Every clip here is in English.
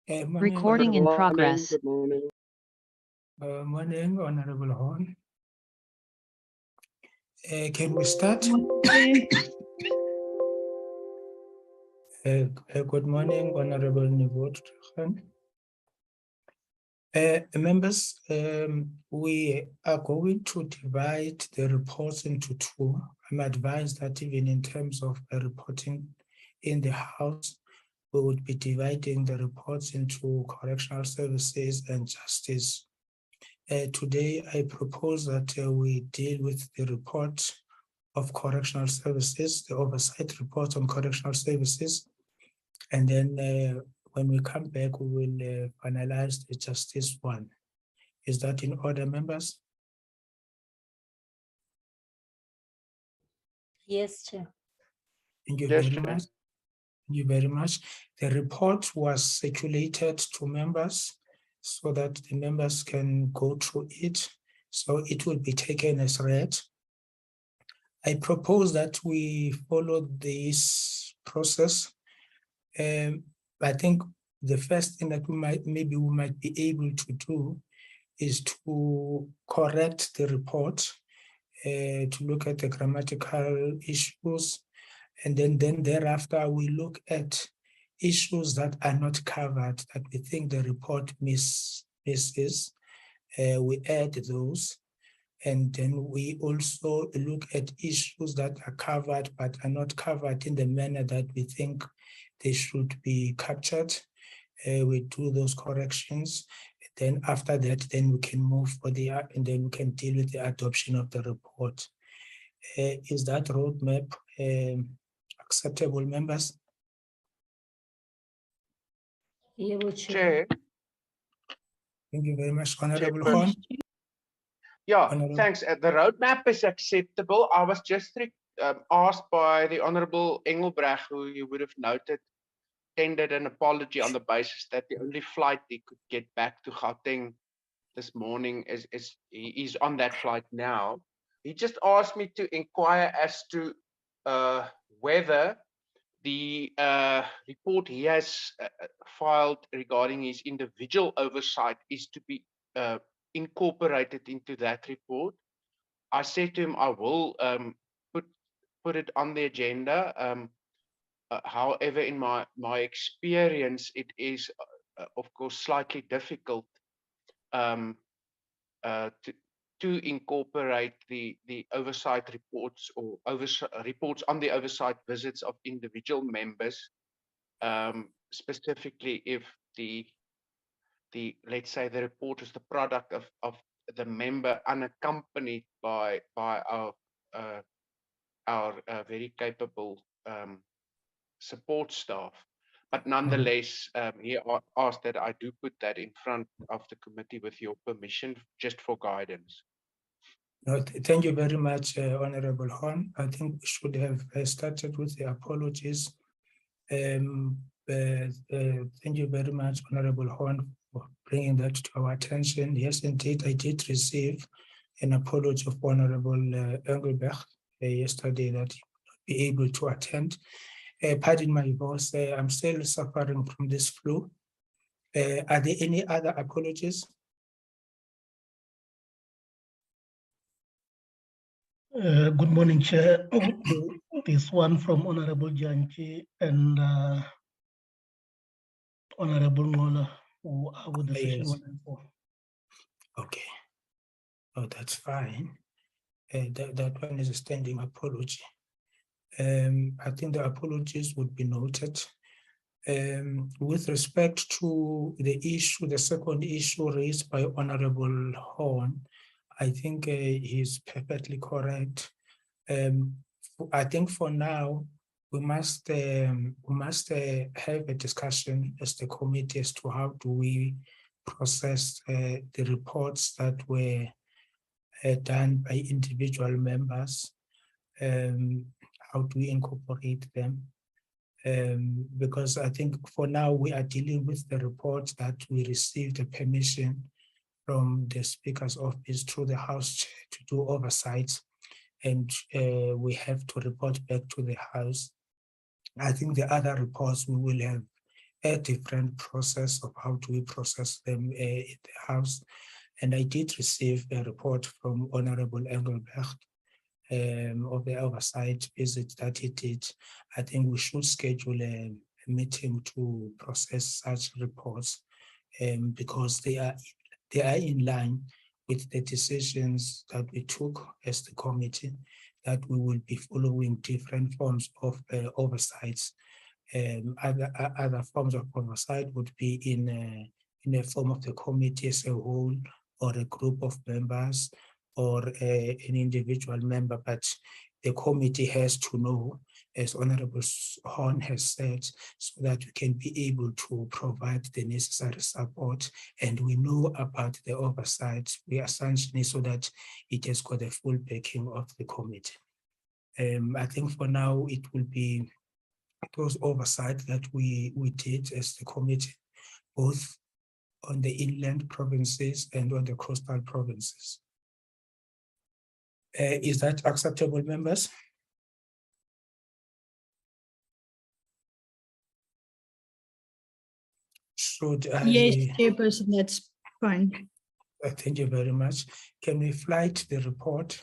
Recording in progress. Good morning. Morning, Honorable Horn. Can we start? Good morning, Honorable Nivot. Members, we are going to divide the reports into two. I'm advised that even in terms of reporting in the House, we would be dividing the reports into correctional services and justice. Today, I propose that we deal with the report of correctional services, the oversight report on correctional services. And then when we come back, we will finalize the justice one. Is that in order, members? Yes, Chair. Thank you Yes, very Chair. much. Thank you very much. The report was circulated to members so that the members can go through it. So it will be taken as read. I propose that we follow this process. I think the first thing that we might be able to do is to correct the report, to look at the grammatical issues, and then thereafter we look at issues that are not covered that we think the report misses. We add those. And then we also look at issues that are covered but are not covered in the manner that we think they should be captured. We do those corrections. Then after that, then we can move for and then we can deal with the adoption of the report. Is that roadmap acceptable, members? Chair. Thank you very much, Honorable Horn. Yeah, Honorable. thanks. The roadmap is acceptable. I was just asked by the Honorable Engelbrecht, who you would have noted, tendered an apology on the basis that the only flight he could get back to Gauteng this morning is on that flight now. He just asked me to inquire as to whether the report he has filed regarding his individual oversight is to be incorporated into that report. I said to him, I will put it on the agenda. However, in my experience, it is, of course, slightly difficult to incorporate the oversight reports or reports on the oversight visits of individual members, specifically if let's say the report is the product of the member unaccompanied by our very capable support staff. But nonetheless, he asked that I do put that in front of the committee with your permission, just for guidance. No, thank you very much, Honorable Horn. I think we should have started with the apologies. Thank you very much, Honorable Horn, for bringing that to our attention. Yes, indeed, I did receive an apology of Honorable Engelbrecht yesterday that he would not be able to attend. Pardon my voice, I'm still suffering from this flu. Are there any other apologies? Good morning, Chair. This one from Honorable Janchi and Honorable Ngola, who are with the session Yes. 1 and 4. Okay. Oh, that's fine. That one is a standing apology. I think the apologies would be noted. With respect to the issue, the second issue raised by Honorable Horn, I think he's perfectly correct. I think for now, we must have a discussion as the committee as to how do we process the reports that were done by individual members. How do we incorporate them? Because I think for now we are dealing with the report that we received a permission from the Speaker's office through the House Chair to do oversight, and we have to report back to the House. I think the other reports we will have a different process of how do we process them in the House. And I did receive a report from Honorable Engelbrecht of the oversight visit that he did. I think we should schedule a meeting to process such reports because they are in line with the decisions that we took as the committee, that we will be following different forms of oversights. Other forms of oversight would be in a form of the committee as a whole, or a group of members, or an individual member, but the committee has to know, as Honorable Horn has said, so that we can be able to provide the necessary support, and we know about the oversight. We are essentially so that it has got the full backing of the committee. I think for now it will be those oversight that we did as the committee, both on the inland provinces and on the coastal provinces. Is that acceptable, members? Should I? Yes, Chairperson, that's fine. Thank you very much. Can we flight the report?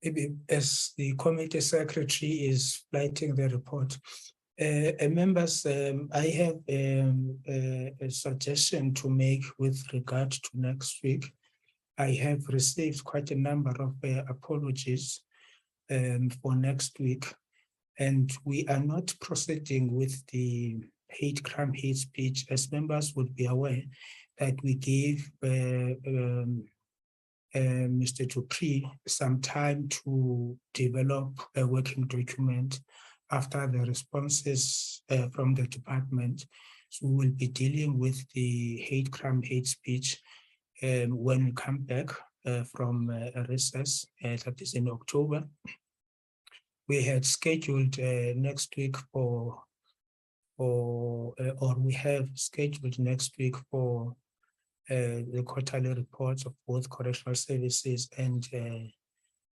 Maybe as the committee secretary is flighting the report. Members, I have a suggestion to make with regard to next week. I have received quite a number of apologies for next week, and we are not proceeding with the hate crime, hate speech. As members would be aware that we gave Mr. Dupree some time to develop a working document after the responses from the department. So we will be dealing with the hate crime, hate speech when we come back from a recess, that is in October. We had scheduled next week or we have scheduled next week for the quarterly reports of both correctional services and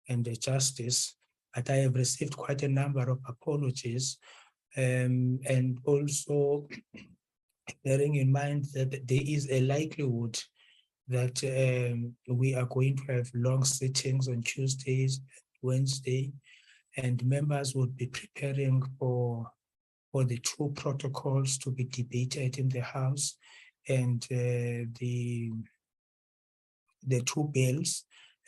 the justice. But I have received quite a number of apologies, and also bearing in mind that there is a likelihood that we are going to have long sittings on Tuesdays, Wednesday, and members would be preparing for the two protocols to be debated in the House, and the two bills.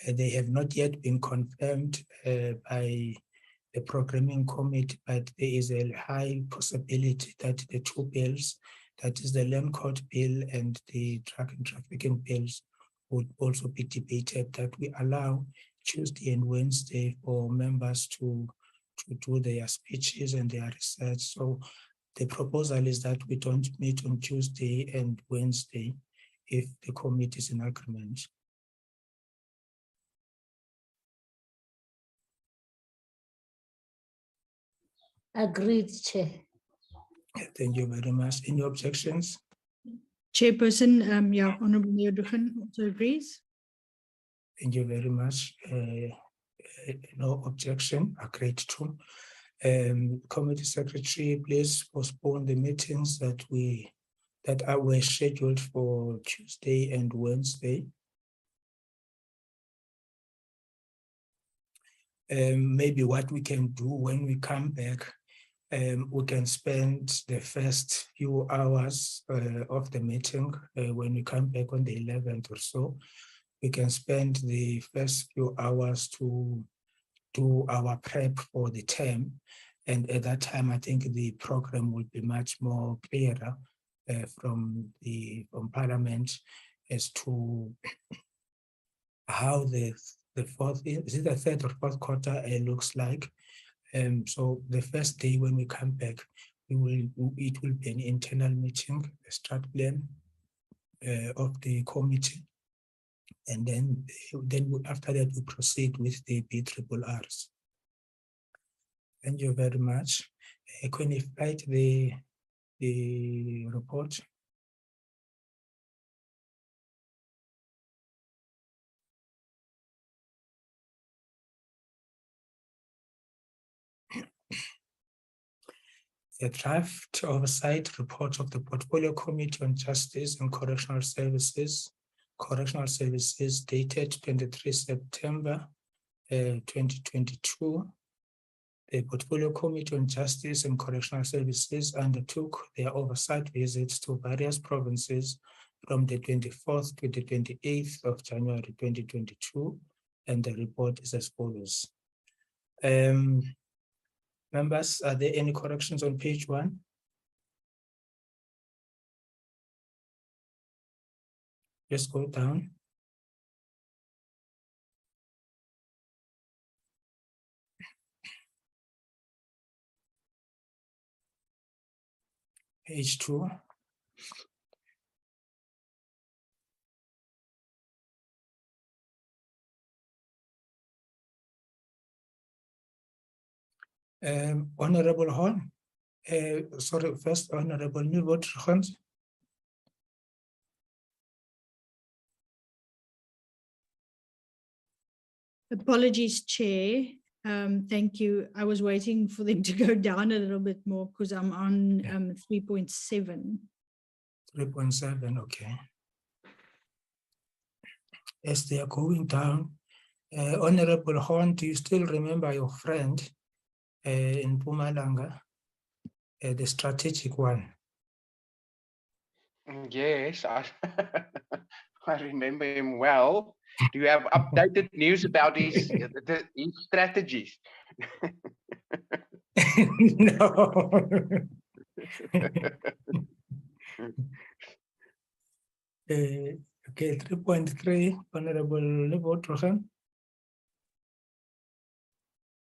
They have not yet been confirmed by the programming committee, but there is a high possibility that the two bills, that is the Land Court bill and the drug and trafficking bills, would also be debated, that we allow Tuesday and Wednesday for members to do their speeches and their research. So the proposal is that we don't meet on Tuesday and Wednesday if the committee is in agreement. Agreed, Chair. Thank you very much. Any objections? Chairperson, yeah, Honorable Mayor Dugan also agrees. Thank you very much. No objection, agreed to. Committee Secretary, please postpone the meetings that were scheduled for Tuesday and Wednesday. Maybe what we can do when we come back, we can spend the first few hours of the meeting when we come back on the 11th or so. We can spend the first few hours to do our prep for the term. And at that time, I think the program will be much more clearer from Parliament as to how the fourth, is it the third or fourth quarter looks like. So the first day when we come back, it will be an internal meeting, a start plan of the committee. And then after that, we proceed with the BRRRs. Thank you very much. Can you write the report? The draft oversight report of the Portfolio Committee on Justice and Correctional Services, dated 23 September 2022. The Portfolio Committee on Justice and Correctional Services undertook their oversight visits to various provinces from the 24th to the 28th of January 2022, and the report is as follows. Members, are there any corrections on page 1? Just go down. Page 2. Honorable Horn, first Honorable Newbot. Apologies, Chair. Thank you. I was waiting for them to go down a little bit more because I'm on 3.7. 3.7, okay. As they are going down, Honorable Horn, do you still remember your friend in Mpumalanga, the strategic one? Yes, I, I remember him well. Do you have updated news about his strategies? No. Okay, 3.3, Honorable Lebot.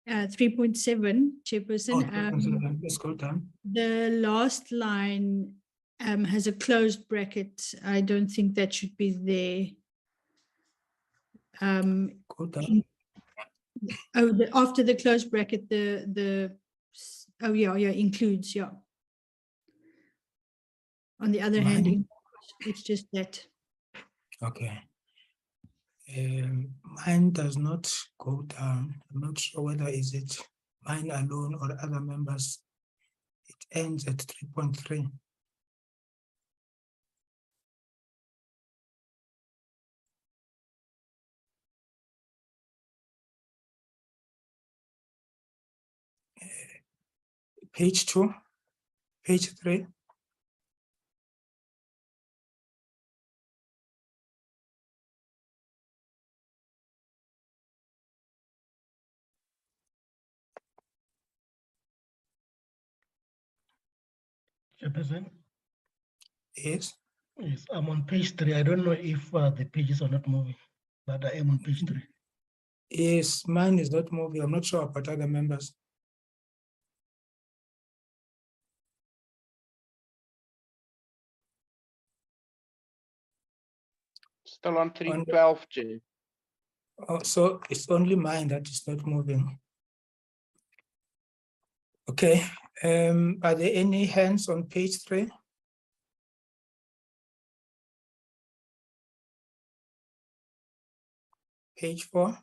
3.7, Chairperson. 3.7, let's go down. The last line has a closed bracket. I don't think that should be there. Go down. After the closed bracket, includes, yeah. On the other hand, it's just that. Okay. Mine does not go down. I'm not sure whether is it mine alone or other members. It ends at 3.3. Page 2, page 3. Chairperson? Yes. Yes, I'm on page 3. I don't know if the pages are not moving, but I am on page 3. Yes, mine is not moving. I'm not sure about other members. Still on 312, Chair. Oh, so it's only mine that is not moving. Okay. Are there any hands on page 3? Page 4.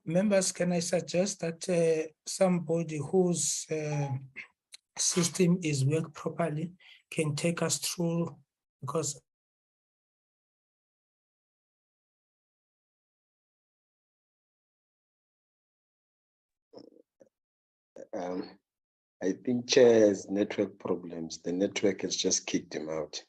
Members, can I suggest that somebody whose system is work properly can take us through, because I think Chair has network problems. The network has just kicked him out.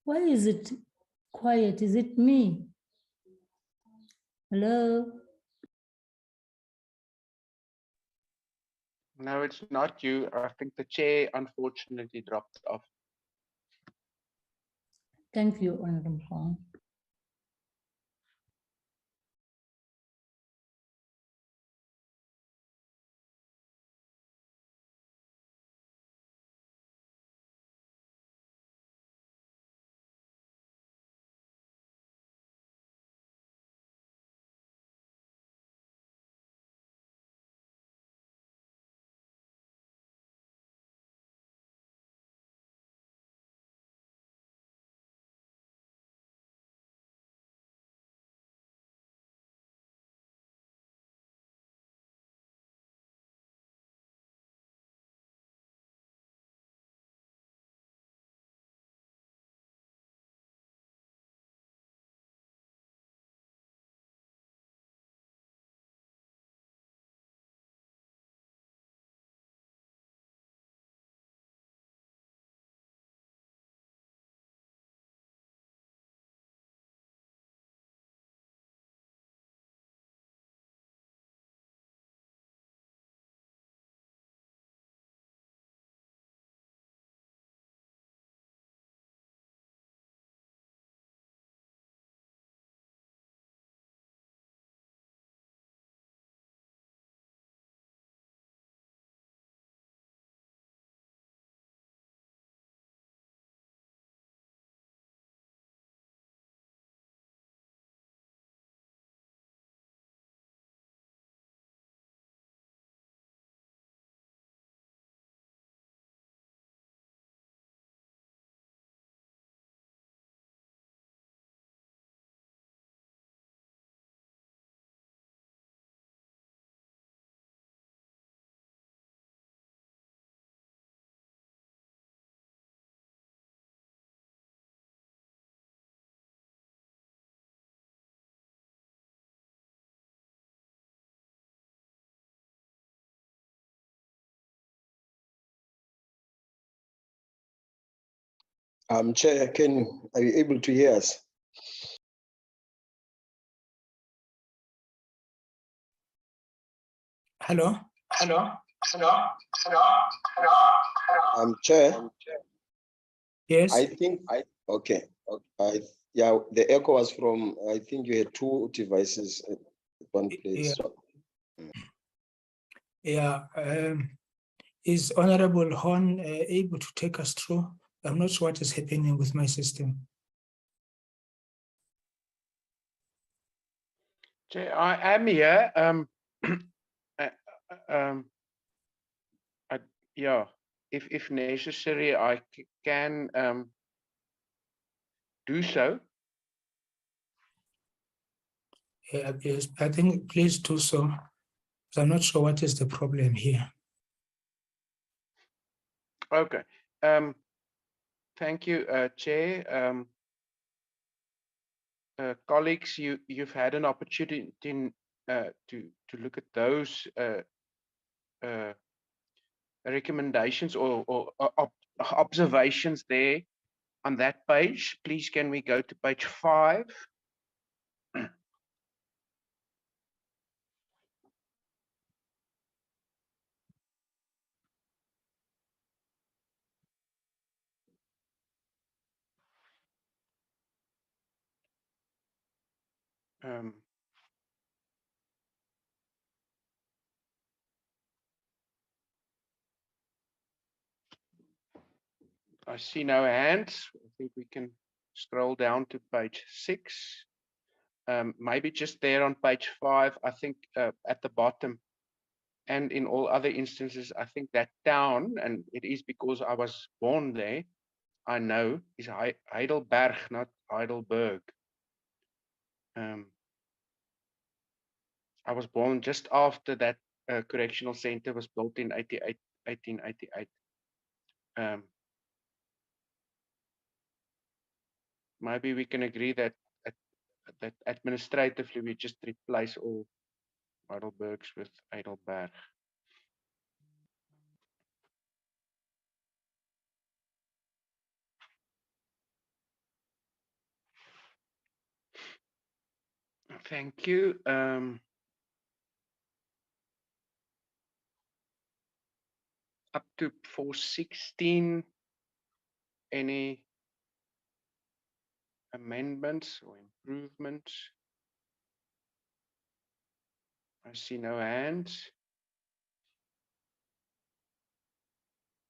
Why is it quiet? Is it me? Hello? No, it's not you. I think the chair unfortunately dropped off. Thank you, Honorable Hon. Chair, are you able to hear us? Hello? Chair, Yes? okay. Yeah, the echo was from, I think you had two devices at one place. Yeah. Is Honorable Horn able to take us through? I'm not sure what is happening with my system. Chair, I am here. Yeah, if necessary, I can do so. Yes, I think please do so. 'Cause I'm not sure what is the problem here. Okay. Thank you, Chair. Colleagues, you've had an opportunity to look at those recommendations or observations there on that page. Please, can we go to page 5? I see no hands. I think we can scroll down to page 6. Maybe just there on page 5, I think at the bottom, and in all other instances, I think that town, and it is because I was born there, I know, is Heidelberg, not Heidelberg. I was born just after that correctional center was built in 1888. Maybe we can agree that that administratively we just replace all Heidelbergs with Heidelberg. Thank you. Up to 416, any amendments or improvements? I see no hands.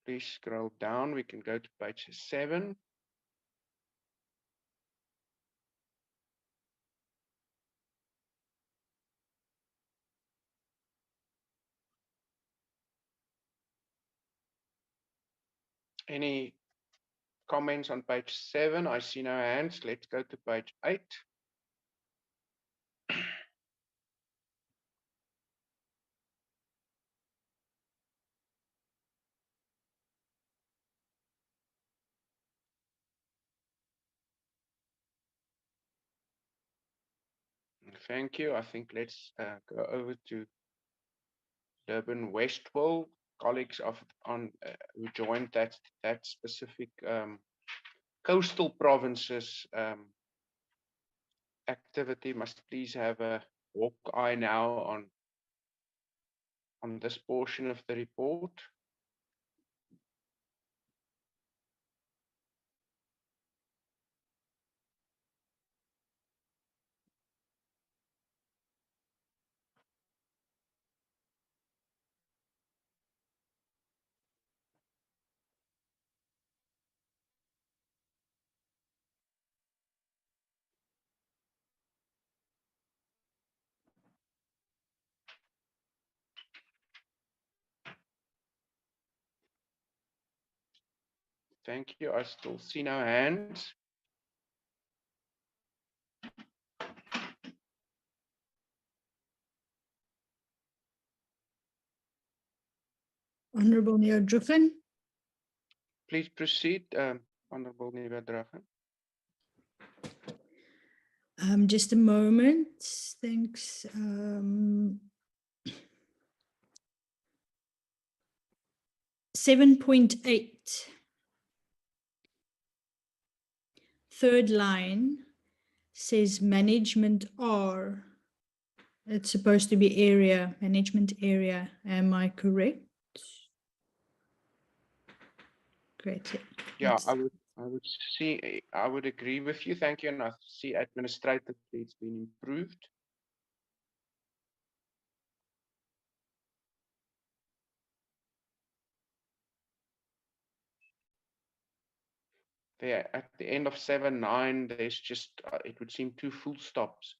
Please scroll down. We can go to page 7. Any comments on page 7? I see no hands. Let's go to page 8. Thank you. I think let's go over to Durban Westville. Colleagues who joined that specific coastal provinces activity must please have a walk eye now on this portion of the report. Thank you. I still see no hands. Honorable Mayor Drucken. Please proceed, Honorable Nieuwendragen. Just a moment. Thanks. 7.8. Third line says management R. It's supposed to be area, management area. Am I correct? Great. Yeah, I would agree with you. Thank you. And I see administratively it's been improved. There at the end of 7.9, there's just it would seem 2 full stops.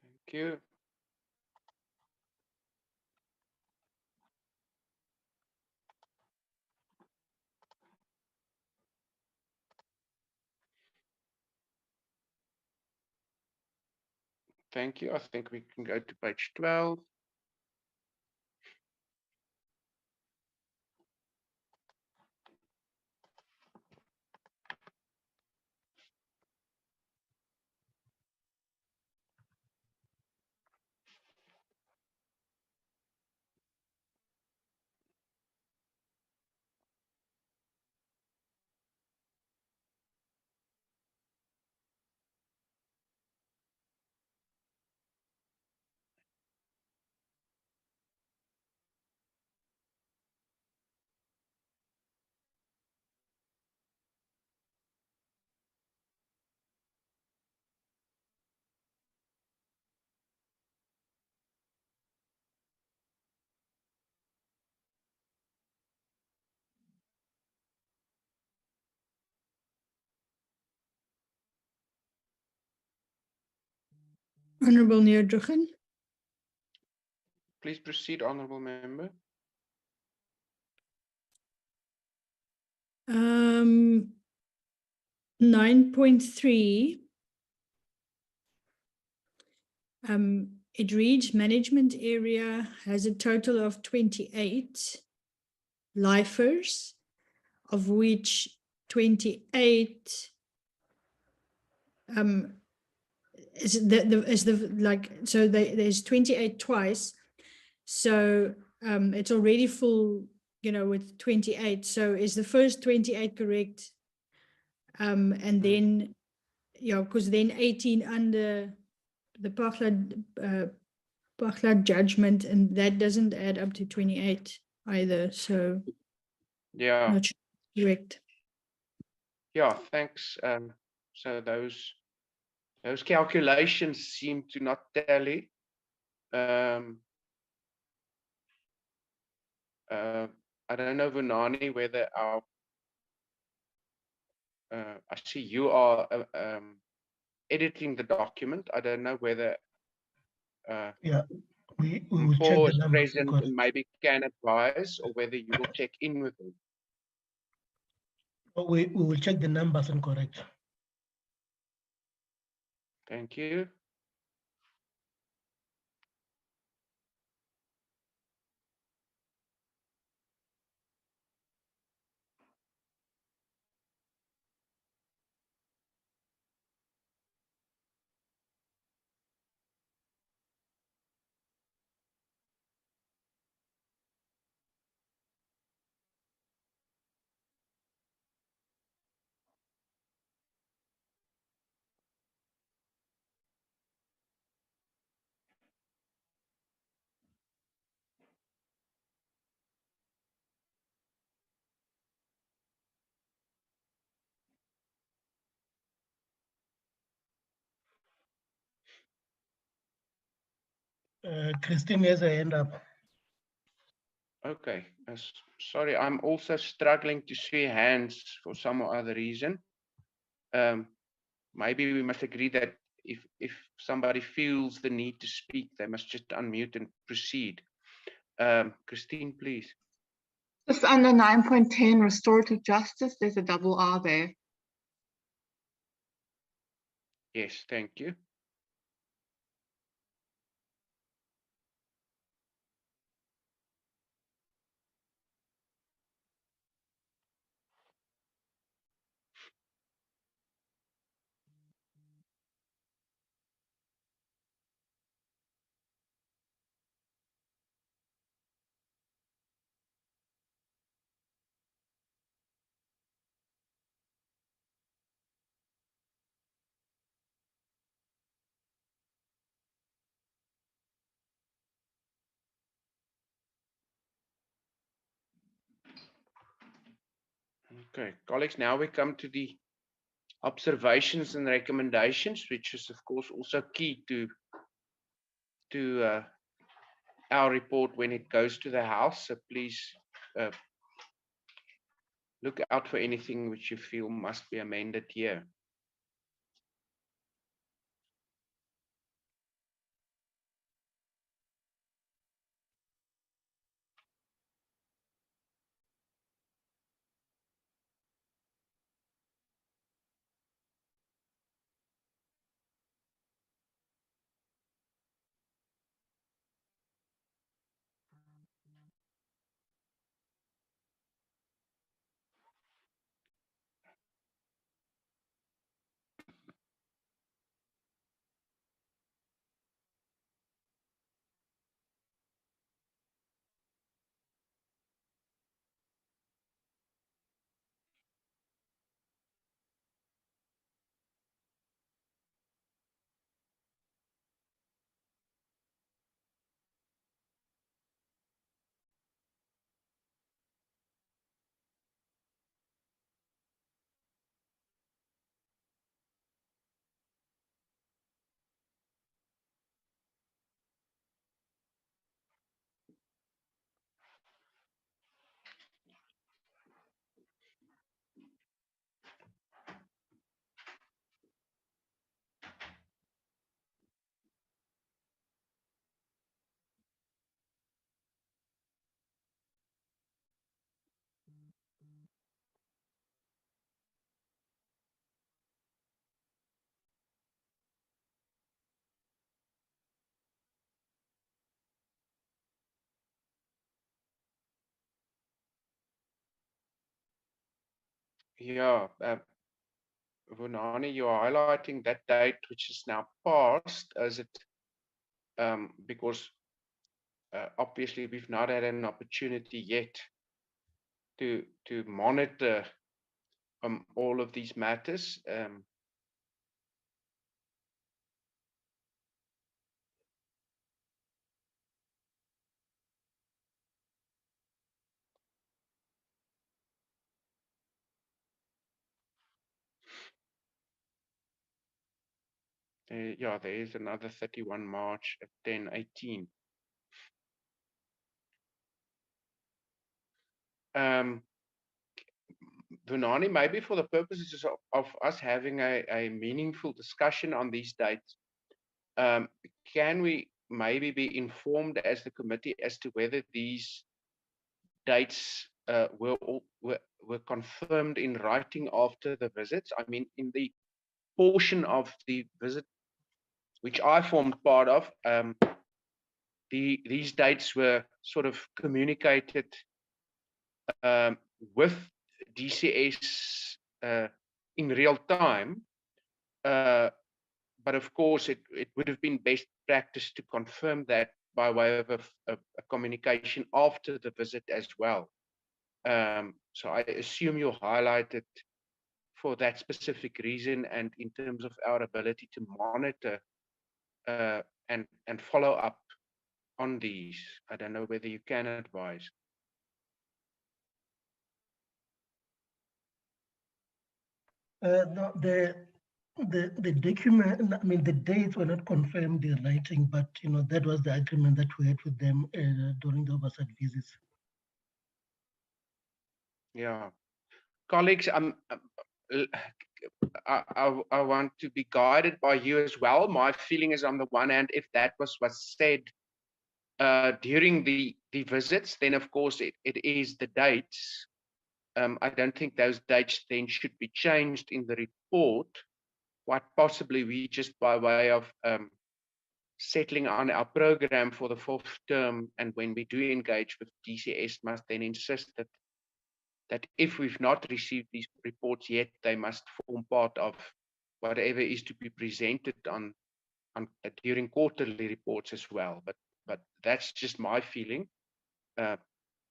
Thank you. Thank you. I think we can go to page 12. Honorable Mayor Drucken. Please proceed, Honorable Member. 9.3. It reads management area has a total of 28 lifers, of which 28 there's 28 twice, so it's already full, with 28. So is the first 28 correct? And then, because then 18 under the Pachla judgment, and that doesn't add up to 28 either. So Yeah, not sure it's correct. yeah, thanks. So those calculations seem to not tally. I don't know, Vunani, whether our I see you are editing the document. I don't know whether Yeah, we will check Paul the is numbers. present and maybe can advise, or whether you will check in with him. We will check the numbers and correct. Thank you. Christine has her hand up. Okay, sorry, I'm also struggling to see hands for some or other reason. Maybe we must agree that if somebody feels the need to speak, they must just unmute and proceed. Christine, please. Just under 9.10 restorative justice, there's a double R there. Yes, thank you. Okay, colleagues, now we come to the observations and recommendations, which is of course also key to our report when it goes to the House. So please look out for anything which you feel must be amended here. Yeah, Vunani, you're highlighting that date which is now passed, as it because obviously we've not had an opportunity yet to monitor all of these matters. Yeah, there is another 31 March at 10:18. Vunani, maybe for the purposes of us having a meaningful discussion on these dates, can we maybe be informed as the committee as to whether these dates were confirmed in writing after the visits? I mean, in the portion of the visit which I formed part of, these dates were sort of communicated with DCS in real time. But of course, it would have been best practice to confirm that by way of a communication after the visit as well. So I assume you highlighted for that specific reason, and in terms of our ability to monitor and follow up on these. I don't know whether you can advise. No, the document, I mean, the dates were not confirmed in writing, but that was the agreement that we had with them during the oversight visits. Yeah, colleagues, I want to be guided by you as well. My feeling is, on the one hand, if that was said during the visits, then of course it is the dates. I don't think those dates then should be changed in the report. What possibly we just by way of settling on our program for the 4th term, and when we do engage with DCS, must then insist that if we've not received these reports yet, they must form part of whatever is to be presented on during quarterly reports as well. But that's just my feeling.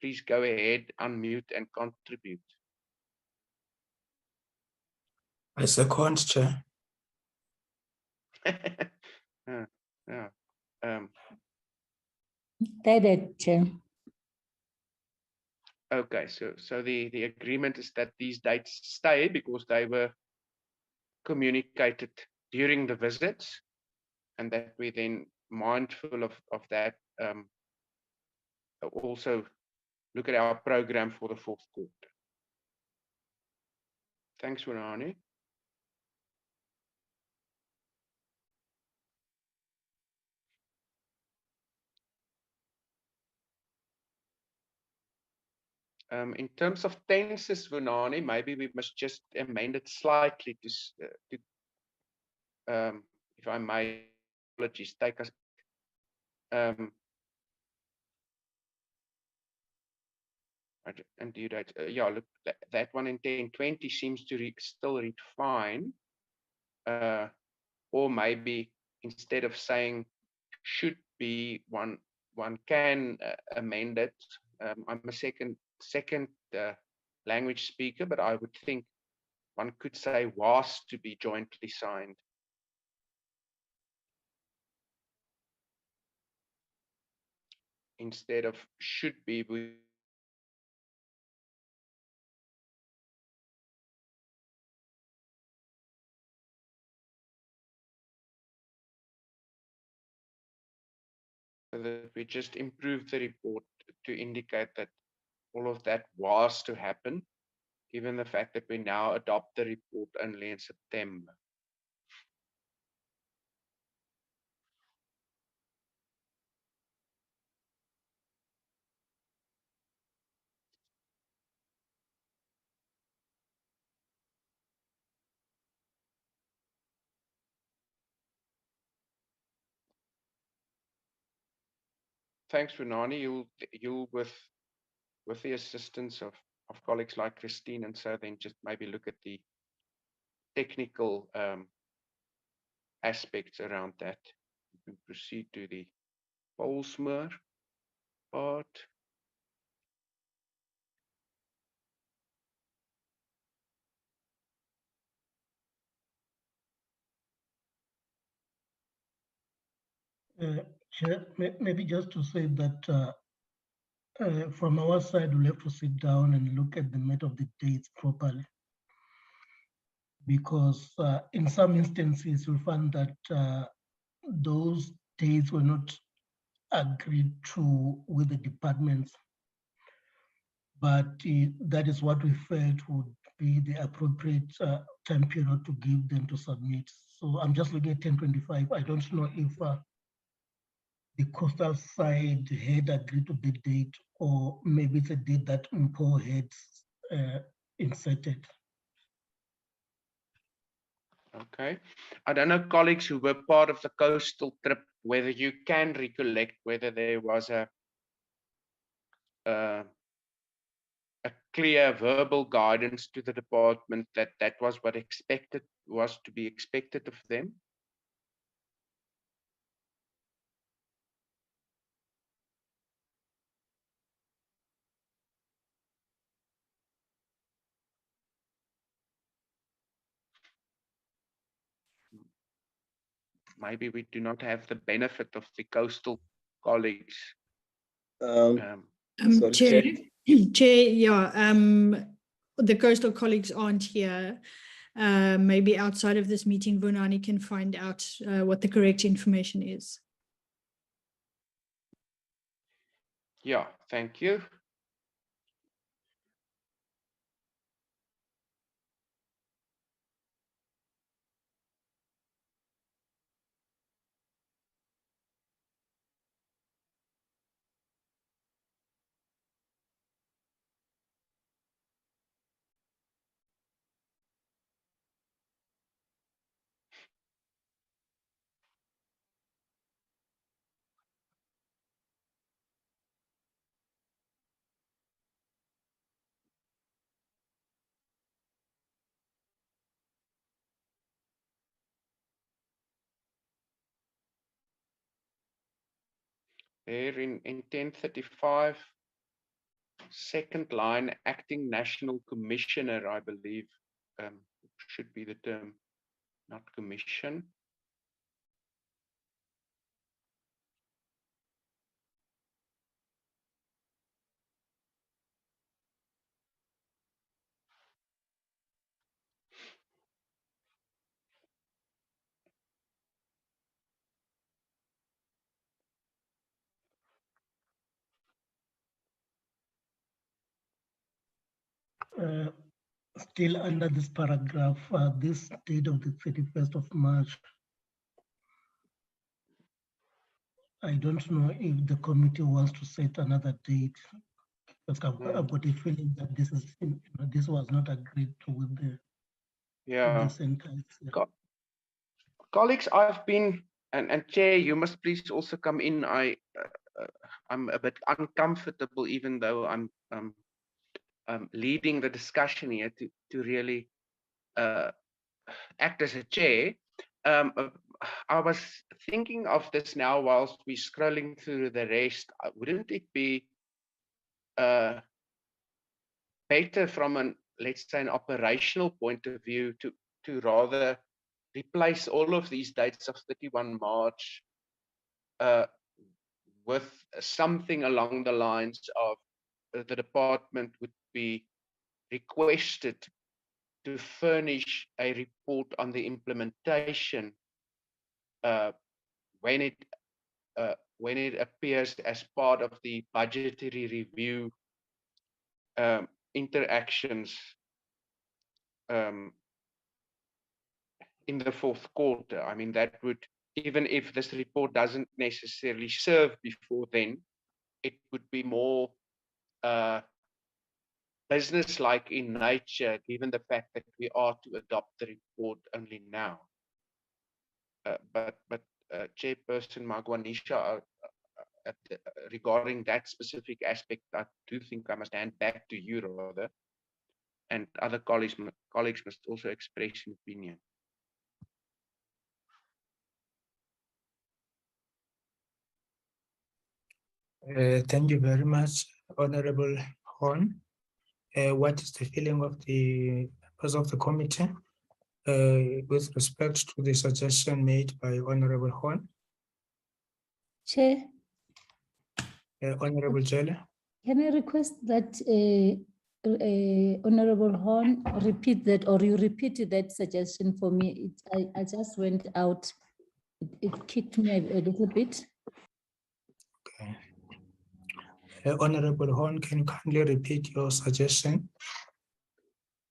Please go ahead, unmute and contribute. I second, Chair. Yeah. That Chair. Okay, so the agreement is that these dates stay because they were communicated during the visits, and that we then mindful of that also look at our program for the 4th quarter. Thanks, Vunani. In terms of tenses, Vunani, maybe we must just amend it slightly to if I may, apologies, take us. Indeed, yeah, look, that one in 1020 seems to still read fine. Or maybe instead of saying should be, one can amend it. I'm a second language speaker, but I would think one could say was to be jointly signed. Instead of should be, so that we just improve the report to indicate that all of that was to happen, given the fact that we now adopt the report only in September. Thanks, Vunani. You'll with the assistance of colleagues like Christine and so then just maybe look at the technical aspects around that. We can proceed to the Polsmoor part. Chair, maybe just to say that from our side, we'll have to sit down and look at the matter of the dates properly. Because in some instances, we find that those dates were not agreed to with the departments, but that is what we felt would be the appropriate time period to give them to submit. So I'm just looking at 1025. I don't know if the coastal side had agreed to the date, or maybe it's a date that MPO had inserted. Okay. I don't know, colleagues who were part of the coastal trip, whether you can recollect whether there was a clear verbal guidance to the department that that was what was to be expected of them. Maybe we do not have the benefit of the coastal colleagues. Sorry, Chair, Chair. Chair, yeah, the coastal colleagues aren't here. Maybe outside of this meeting, Vunani can find out what the correct information is. Yeah, thank you. There in 1035, second line, acting national commissioner, I believe, should be the term, not commission. Still under this paragraph, this date of the 31st of March, I don't know if the committee wants to set another date, because I've got a feeling that this was not agreed to with the sentence. Colleagues, I've been, and Chair, you must please also come in. I'm a bit uncomfortable, even though I'm leading the discussion here to really act as a chair. I was thinking of this now whilst we're scrolling through the rest. Wouldn't it be better from an, let's say, an operational point of view to rather replace all of these dates of 31 March with something along the lines of the department would be requested to furnish a report on the implementation when it appears as part of the budgetary review interactions in the fourth quarter. I mean, that would, even if this report doesn't necessarily serve before then, it would be more business-like in nature, given the fact that we are to adopt the report only now. But Chairperson Magwanisha, regarding that specific aspect, I do think I must hand back to you rather. and other colleagues must also express an opinion. Thank you very much, Honorable Horn. What is the feeling of the members of the committee with respect to the suggestion made by Honorable Horn? Chair, Honorable Jelle? can I request that Honorable Horn repeat that, or you repeated that suggestion for me? I just went out. It kicked me a little bit. Okay. Honorable Horn, can you kindly repeat your suggestion?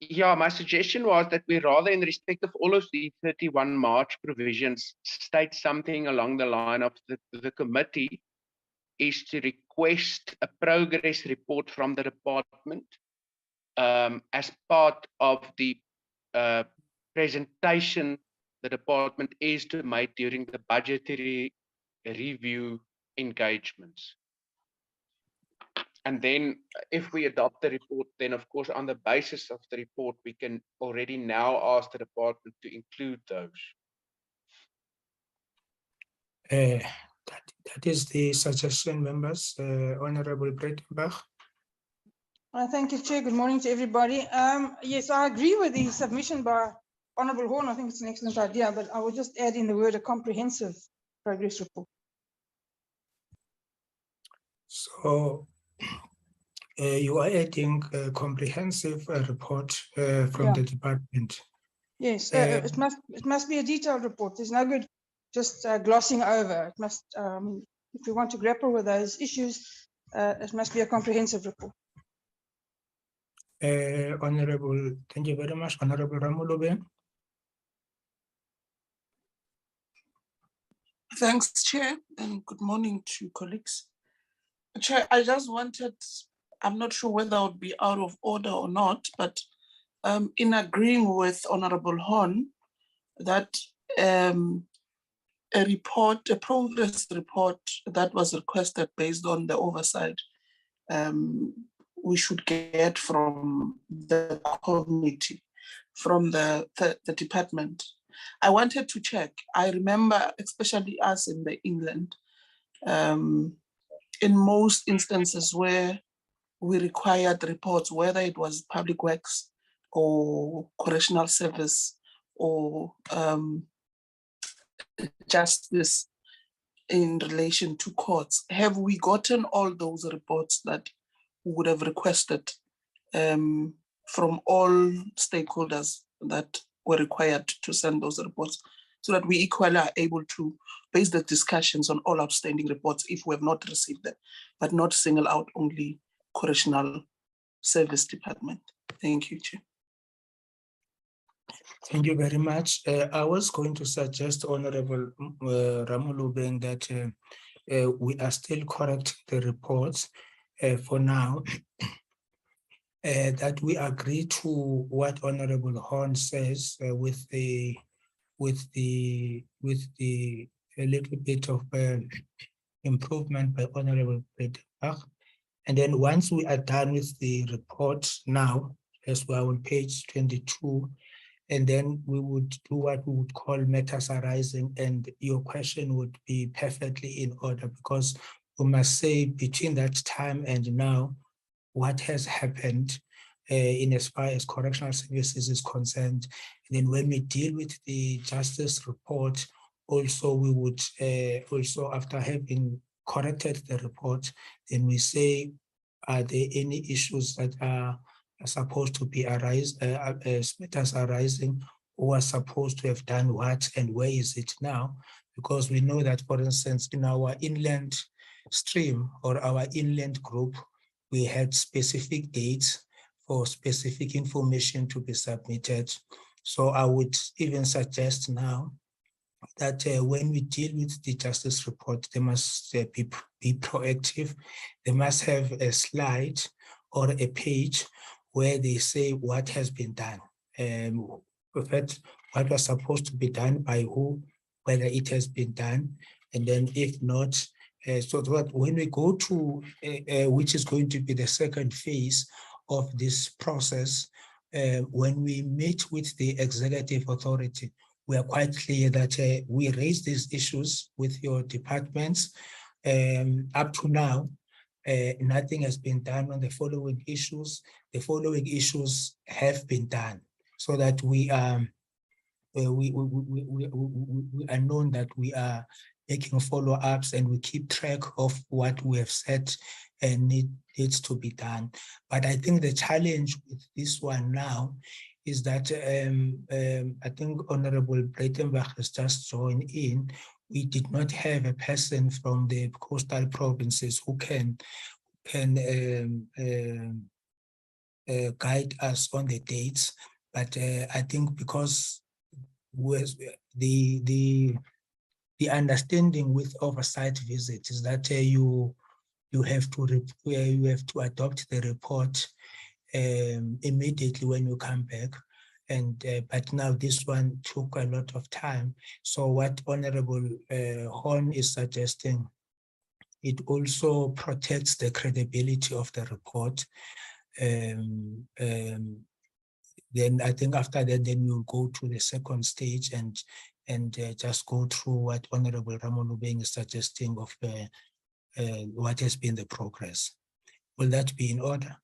Yeah, my suggestion was that we rather, in respect of all of the 31 March provisions, state something along the line of the committee is to request a progress report from the department as part of the presentation the department is to make during the budgetary review engagements. And then if we adopt the report, then of course, on the basis of the report, we can already now ask the department to include those. That is the suggestion, members. Honorable Breitenbach. Thank you, Chair. Good morning to everybody. Yes, I agree with the submission by Honourable Horn. I think it's an excellent idea, but I would just add in the word a comprehensive progress report. So you are adding a comprehensive report from the department. Yes, it must be a detailed report. There's no good just glossing over. It must, if we want to grapple with those issues, it must be a comprehensive report. Honorable, thank you very much. Honorable Ramulube. Thanks, Chair, and good morning to colleagues. Chair, I just wanted, I'm not sure whether I would be out of order or not, but in agreeing with Honorable Horn that a report, a progress report that was requested based on the oversight we should get from the committee, from the department. I wanted to check. I remember, especially us in the inland, in most instances where we required reports, whether it was public works or correctional service or justice in relation to courts, have we gotten all those reports that we would have requested from all stakeholders that were required to send those reports, so that we equally are able to base the discussions on all outstanding reports if we have not received them, but not single out only correctional service department. Thank you, Chair. Thank you very much. I was going to suggest, Honorable Ramulubeng, that we are still correcting the reports for now, that we agree to what Honorable Horn says with a little bit of improvement by Honorable Breitenbach. And then once we are done with the report now, as we are on page 22, and then we would do what we would call matters arising, and your question would be perfectly in order, because we must say between that time and now, what has happened in as far as correctional services is concerned. And then when we deal with the justice report, also we would also, after having corrected the report, then we say, are there any issues that are supposed to be matters arising, who are supposed to have done what and where is it now? Because we know that, for instance, in our inland stream or our inland group, we had specific dates for specific information to be submitted. So I would even suggest now that when we deal with the justice report, they must be proactive. They must have a slide or a page where they say what has been done, what was supposed to be done by who, whether it has been done, and then if not, so that when we go to, which is going to be the second phase of this process, when we meet with the executive authority, we are quite clear that we raise these issues with your departments. Up to now, nothing has been done on the following issues. The following issues have been done so that we are known that we are making follow-ups and we keep track of what we have said and needs to be done. But I think the challenge with this one now is that I think Honorable Breitenbach has just joined in. We did not have a person from the coastal provinces who can guide us on the dates. But I think because the understanding with oversight visits is that you have to adopt the report immediately when you come back. And but now this one took a lot of time. So what Honorable Horn is suggesting, it also protects the credibility of the report. Then I think after that, then we'll go to the second stage and just go through what Honorable Ramolubeng is suggesting of what has been the progress. Will that be in order?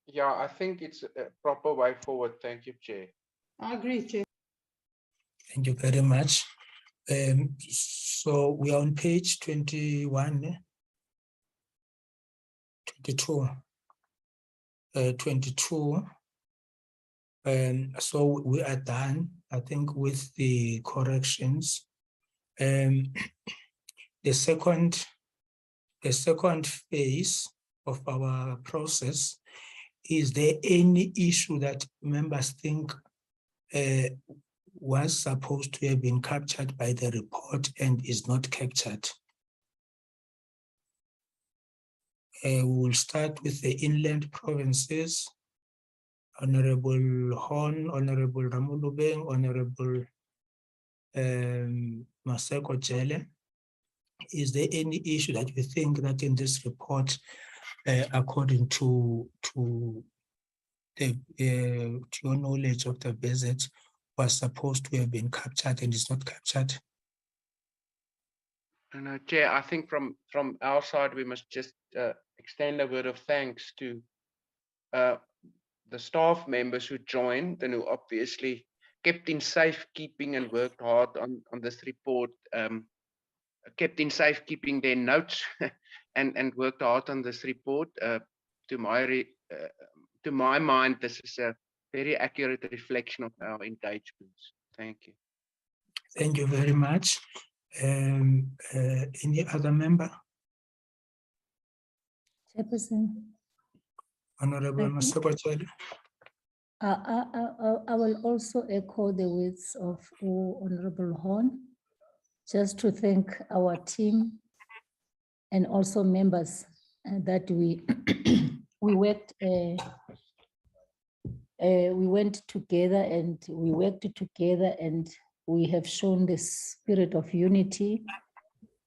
Yeah, I think it's a proper way forward. Thank you, Chair. I agree, Chair. Thank you very much. So we are on page 21, 22, 22. So we are done, I think, with the corrections. The second phase of our process, is there any issue that members think was supposed to have been captured by the report and is not captured? We will start with the inland provinces. Honorable Horn, Honorable Ramolubeng, Honorable Maseko Jele. Is there any issue that we think that in this report, according to your knowledge of the visit, was supposed to have been captured and is not captured? And Chair, I think from our side, we must just extend a word of thanks to the staff members who joined and who obviously kept in safekeeping and worked hard on this report, kept in safekeeping their notes and worked hard on this report. To my mind, this is a very accurate reflection of our engagements. Thank you. Thank you very much. Any other member? Chairperson. Honorable Maseko Jele. I will also echo the words of Honorable Horn, just to thank our team and also members that we worked. We went together and we worked together, and we have shown the spirit of unity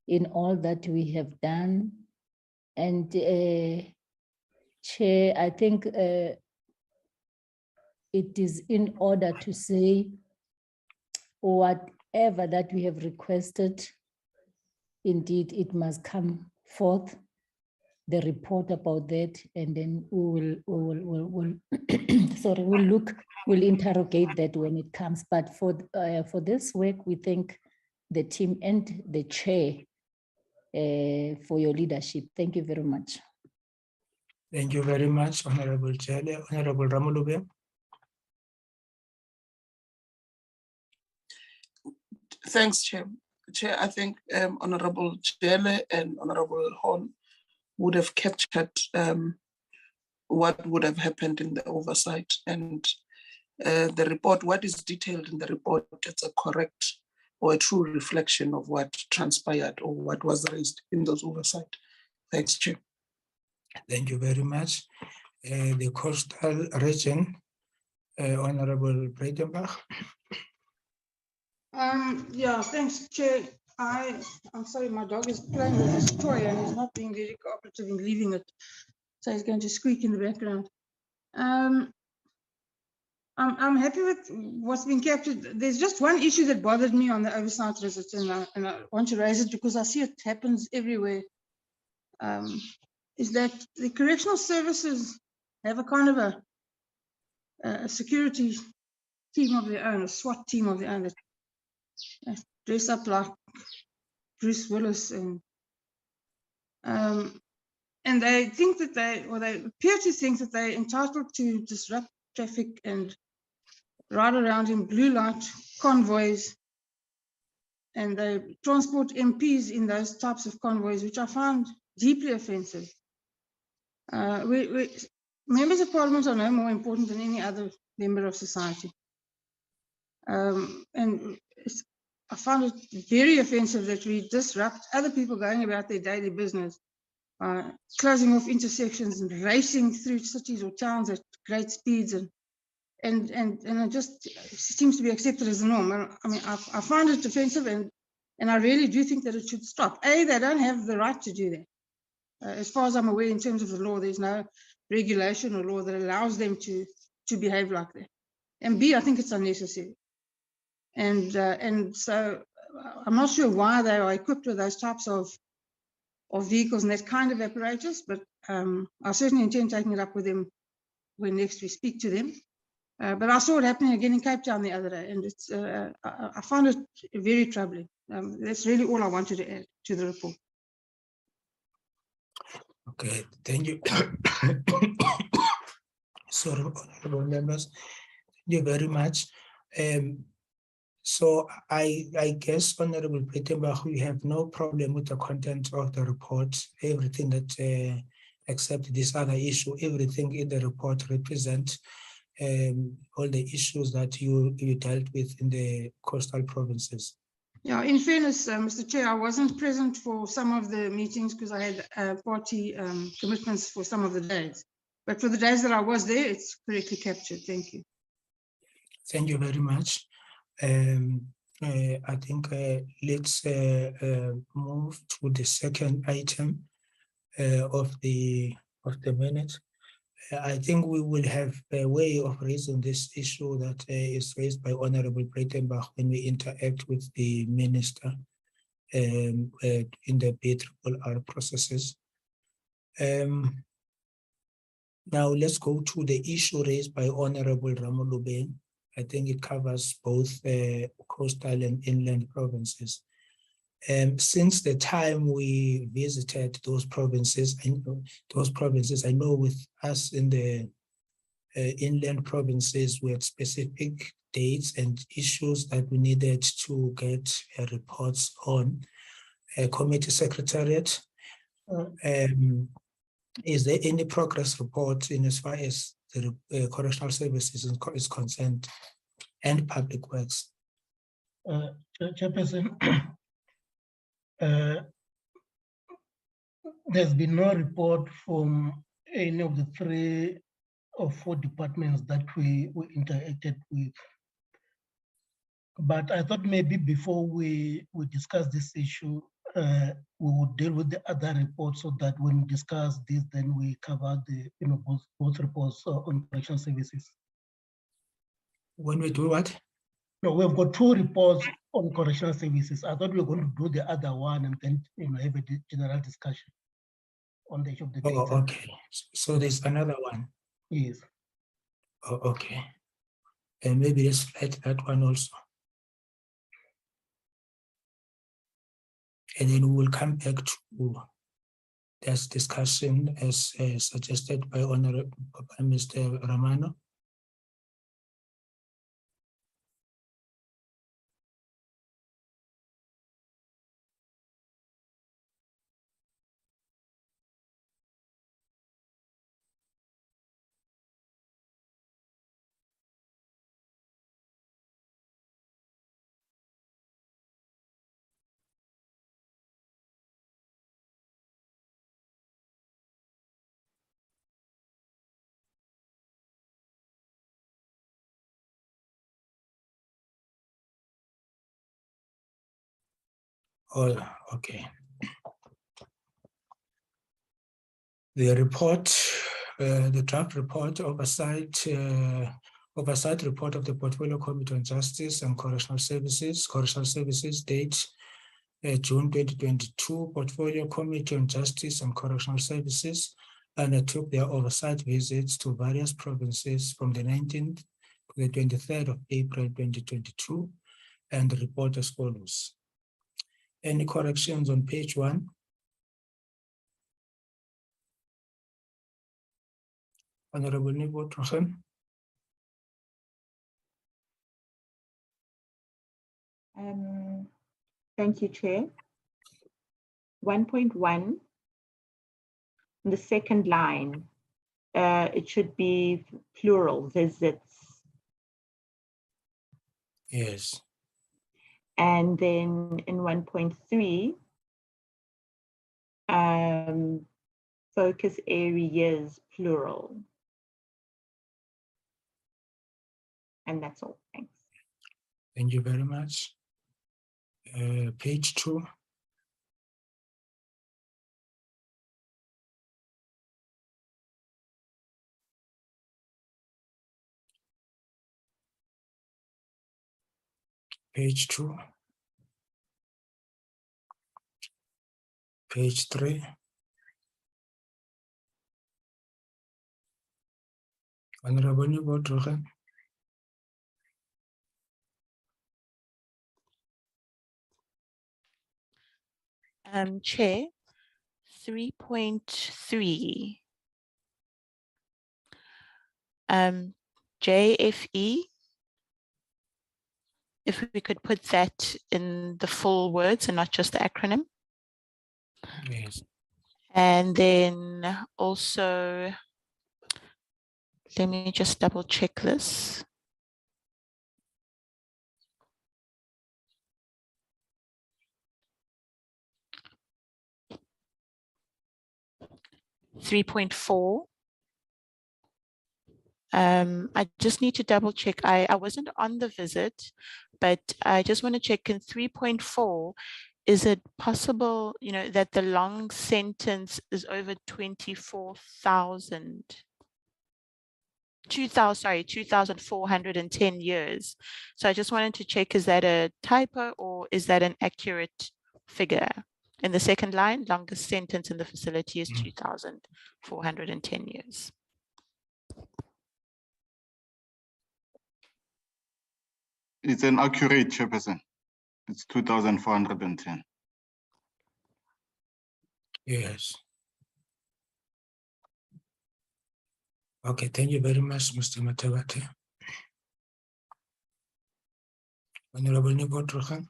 in all that we have done. And Chair, I think it is in order to say whatever that we have requested, indeed it must come forth, the report about that, and then we'll interrogate that when it comes. But for this work, we thank the team and the chair for your leadership. Thank you very much. Thank you very much, Honorable Jele. Honorable Ramolubeng. Thanks, Chair. Chair, I think Honorable Jele and Honorable Horn would have captured what would have happened in the oversight, and the report, what is detailed in the report, it's a correct or a true reflection of what transpired or what was raised in those oversight. Thanks, Chair. Thank you very much. The coastal region, Honorable Breitenbach. Yeah, thanks, Chair. I'm sorry, my dog is playing with his toy and he's not being very cooperative in leaving it. So he's going to squeak in the background. I'm happy with what's been captured. There's just one issue that bothered me on the oversight visit, and I want to raise it because I see it happens everywhere. Is that the correctional services have a kind of a security team of their own, a SWAT team of their own that dress up like Bruce Willis, and they think that they appear to think that they're entitled to disrupt traffic and ride around in blue light convoys, and they transport MPs in those types of convoys, which I find deeply offensive. Members of Parliament are no more important than any other member of society. And I find it very offensive that we disrupt other people going about their daily business, closing off intersections and racing through cities or towns at great speeds, and it just seems to be accepted as the norm. I mean, I find it offensive, and I really do think that it should stop. A, they don't have the right to do that. As far as I'm aware, in terms of the law, there's no regulation or law that allows them to behave like that. And B, I think it's unnecessary. And so I'm not sure why they are equipped with those types of vehicles and that kind of apparatus, but I certainly intend taking it up with them when next we speak to them. But I saw it happening again in Cape Town the other day, and it's I found it very troubling. That's really all I wanted to add to the report. Okay, thank you. Sorry, honorable members, thank you very much. So I guess, Honorable Plettenbach, we have no problem with the content of the report. Everything that, except this other issue, everything in the report represents all the issues that you dealt with in the coastal provinces. Yeah, in fairness, Mr. Chair, I wasn't present for some of the meetings because I had party commitments for some of the days. But for the days that I was there, it's correctly captured. Thank you. Thank you very much. I think let's move to the second item of the minute. I think we will have a way of raising this issue that is raised by Honorable Breitenbach when we interact with the minister in the BRRR processes. Now let's go to the issue raised by Honorable Ramolube. I think it covers both coastal and inland provinces. Since the time we visited those provinces, I know with us in the inland provinces, we had specific dates and issues that we needed to get reports on. Committee Secretariat, is there any progress report in as far as the correctional services is concerned and public works? Chairperson, there's been no report from any of the 3 or 4 departments that we interacted with. But I thought maybe before we discuss this issue, we would deal with the other reports so that when we discuss this, then we cover the both reports on correctional services. When we do what? No, we've got 2 reports on correctional services. I thought we were going to do the other one and then have a general discussion on the issue of the data. Oh, okay. So there's another one. Yes. Oh, okay. And maybe let's write that one also. And then we will come back to this discussion as suggested by Honorable Mr. Romano. Oh, okay. The report, the draft report, oversight report of the Portfolio Committee on Justice and Correctional Services, date June 2022. Portfolio Committee on Justice and Correctional Services undertook their oversight visits to various provinces from the 19th to the 23rd of April 2022, and the report as follows. Any corrections on page 1? Honorable Nibo Trochen. Thank you, Chair. 1.1, the second line, it should be plural, visits. Yes. And then in 1.3, focus areas, plural. And that's all, thanks. Thank you very much. Page 2. Page 2. Page 3. Honorable Nibo Trochen. Chair, 3.3. JFE, if we could put that in the full words and not just the acronym. Yes. And then also, let me just double check this. .4. I just need to double check. I wasn't on the visit, but I just want to check in 3.4. Is it possible, you know, that the long sentence is over 24,000? 2,410 years. So I just wanted to check, is that a typo or is that an accurate figure? In the second line, longest sentence in the facility is 2,410 years. It's an accurate, Chairperson. It's 2,410. Yes. Okay, thank you very much, Mr. Matawati. Honorable Nibo Trochen.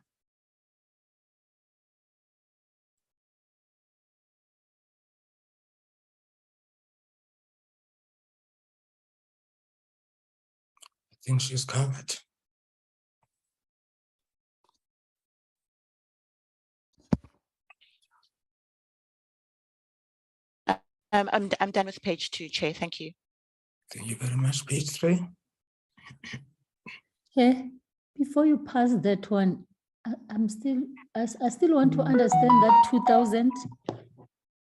I think she's covered. I'm done with page 2, Chair. Thank you. Thank you very much. Page 3. Okay, before you pass that one, I still want to understand that 2000,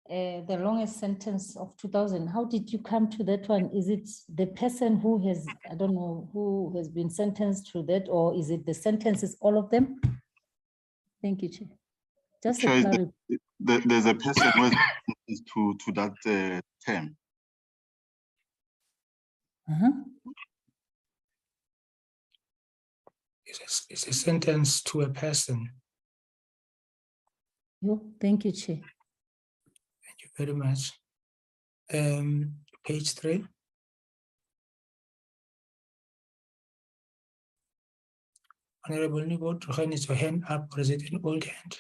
the longest sentence of 2000. How did you come to that one? Is it the person who has, I don't know, who has been sentenced to that, or is it the sentences, all of them? Thank you, Chair. Just Chair, a clarity. there's a person who is to that term. It's a sentence to a person. Thank you, Chair. Thank you very much. Page 3. Honorable Nibo Trochen, is your hand up or is it an old hand?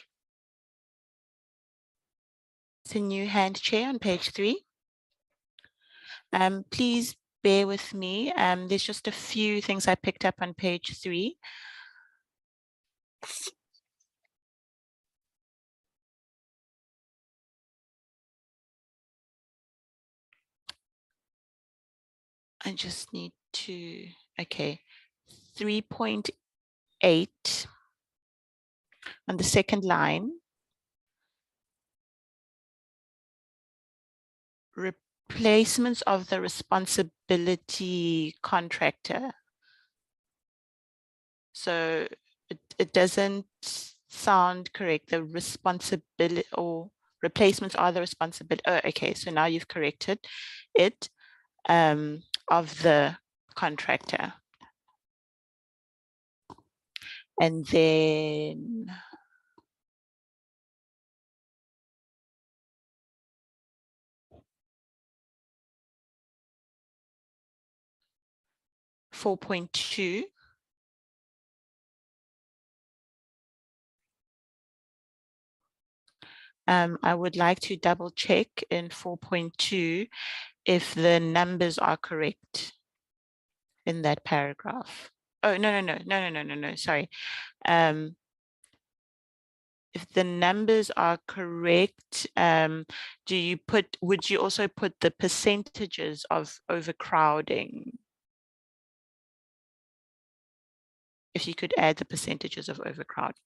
It's a new hand, Chair, on page 3. Please bear with me. There's just a few things I picked up on page 3. I just need to, okay, 3.8 on the second line. replacements of the responsibility contractor. So it doesn't sound correct. The responsibility or replacements are the responsibility. Oh, okay. So now you've corrected it, of the contractor. And then (4.2). I would like to double check in 4.2 if the numbers are correct in that paragraph. Oh, no, sorry. If the numbers are correct, would you also put the percentages of overcrowding? If you could add the percentages of overcrowding.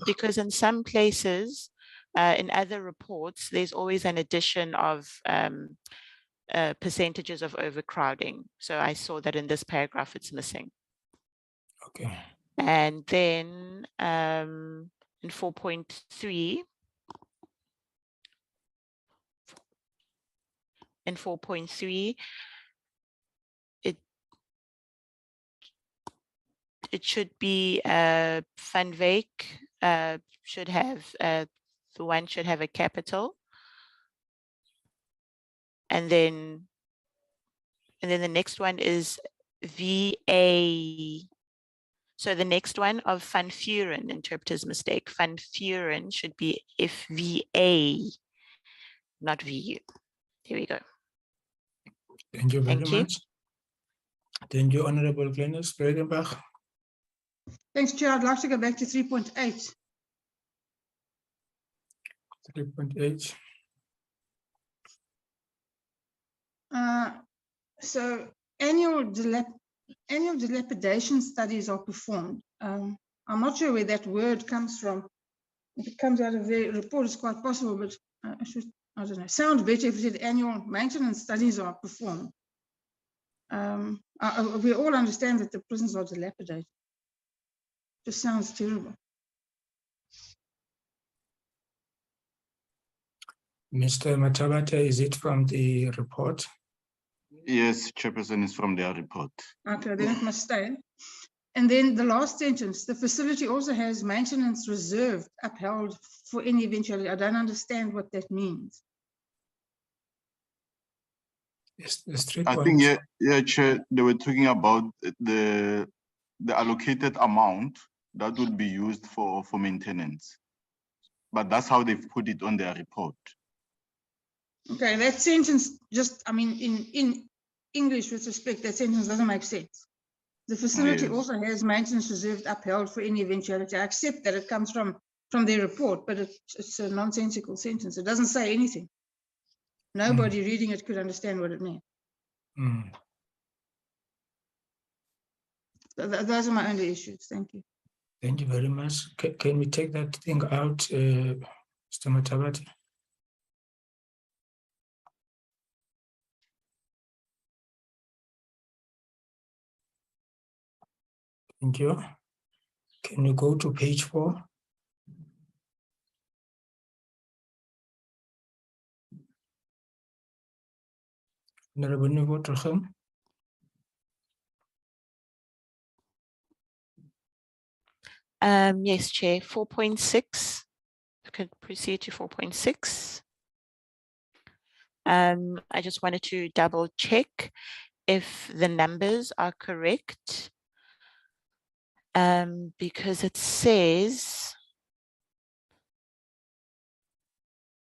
Because in some places, in other reports, there's always an addition of percentages of overcrowding. So I saw that in this paragraph, it's missing. Okay. And then in 4.3, in 4.3, it should be Van Wyk should have the one should have a capital, and then the next one is VA. So the next one of Van Vuren, interpreter's mistake. Van Vuren should be FVA, not VU. Here we go. Thank you very much. Thank you, Honorable Glenis Bredenbach. Thanks, Chair. I'd like to go back to 3.8. 3.8. So annual dilapidation studies are performed. I'm not sure where that word comes from. If it comes out of the report, it's quite possible, but I don't know, sound better if it said annual maintenance studies are performed. We all understand that the prisons are dilapidated. Just sounds terrible. Mr. Matabata, is it from the report? Yes, Chairperson, is from their report. Okay, then it must stay. And then the last sentence, the facility also has maintenance reserve upheld for any eventuality. I don't understand what that means. Yes, there's 3 I points. think, yeah, Chair, they were talking about the allocated amount that would be used for maintenance. But that's how they've put it on their report. Okay, that sentence just, I mean, in English, with respect, that sentence doesn't make sense. The facility also has maintenance reserve upheld for any eventuality. I accept that it comes from their report, but it's a nonsensical sentence. It doesn't say anything. Nobody reading it could understand what it meant. So those are my only issues. Thank you. Thank you very much. Can we take that thing out, Mr. Matabata? Thank you. Can you go to page 4? Honorable Nivotorham. Yes, Chair, 4.6. Could proceed to 4.6. I just wanted to double check if the numbers are correct, because it says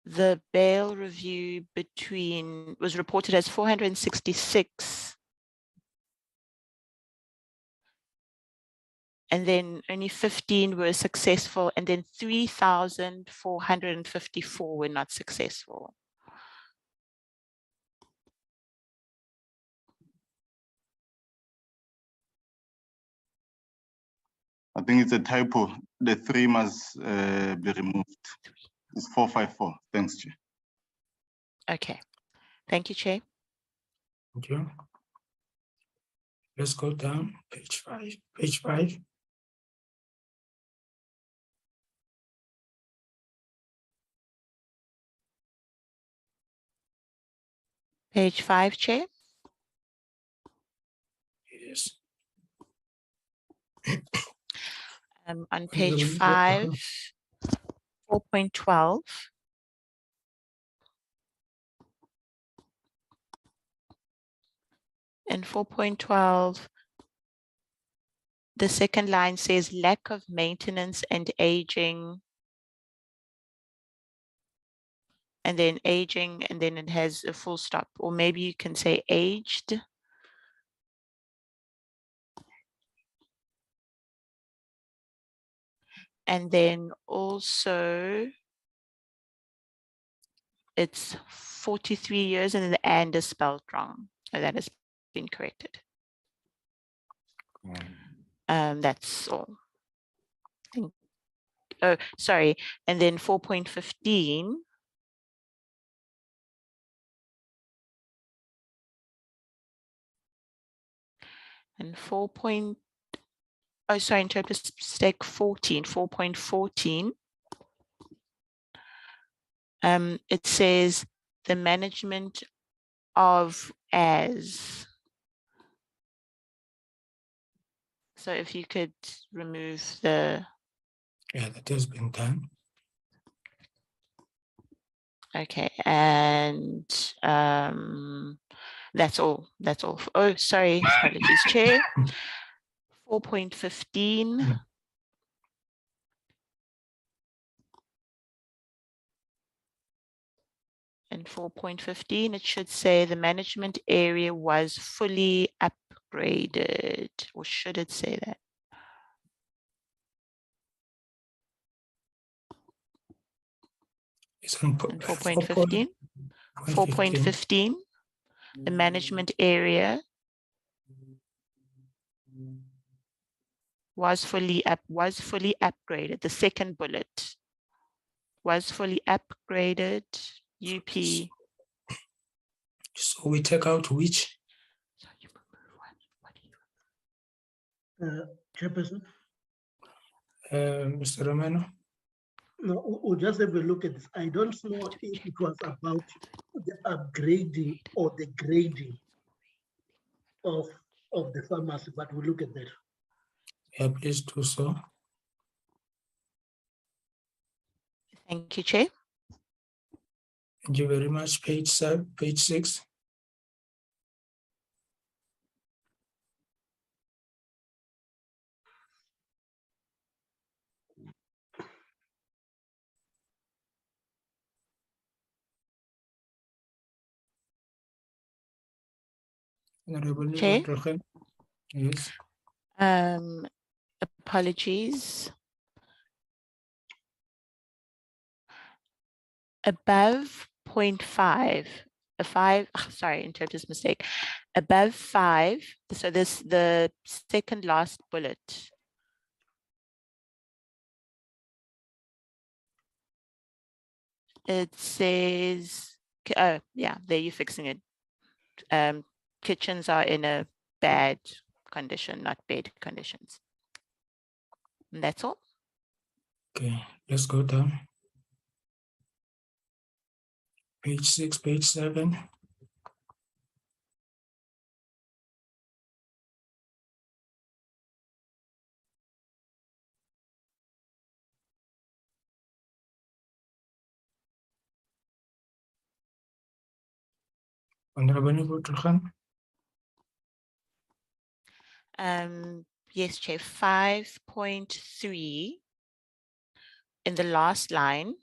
the bail review was reported as 466. And then only 15 were successful, and then 3,454 were not successful. I think it's a typo. the 3 must be removed. It's 454. Thanks, Chair. Okay. Thank you, Chair. Thank you. Let's go down, page 5. Page 5. Page 5, Chair. Yes. On page 5, 4.12. In 4.12, the second line says lack of maintenance and aging. And then aging, and then it has a full stop, or maybe you can say aged. And then also it's 43 years and then the and is spelled wrong. So that has been corrected. That's all. Oh, sorry. And then 4.15. And 4. Oh, sorry, interpret mistake 14, 4.14. It says the management of as. So if you could remove the. Yeah, that has been done. Okay, and that's all. That's all. Oh, sorry, apologies, Chair. 4.15. In 4.15, it should say the management area was fully upgraded, or should it say that? It's on 4.15. 4.15, the management area was fully upgraded. The second bullet was fully upgraded. UP. So we take out which? Chairperson? Mr. Romano? No, we'll just have a look at this. I don't know if it was about the upgrading or the grading of the pharmacy, but we'll look at that. Yeah, please do so. Thank you, Chair. Thank you very much. Page 7, page 6. Chair? Yes. Apologies. Above 0.5, a 5, sorry, interpreter's mistake. Above 5, so this the second last bullet. It says, oh yeah, there you're fixing it. Kitchens are in a bad condition, not bad conditions. And that's all. Okay, let's go down. Page 6, page 7. Honorable Turkhan. Yes, Chair, 5.3 in the last line.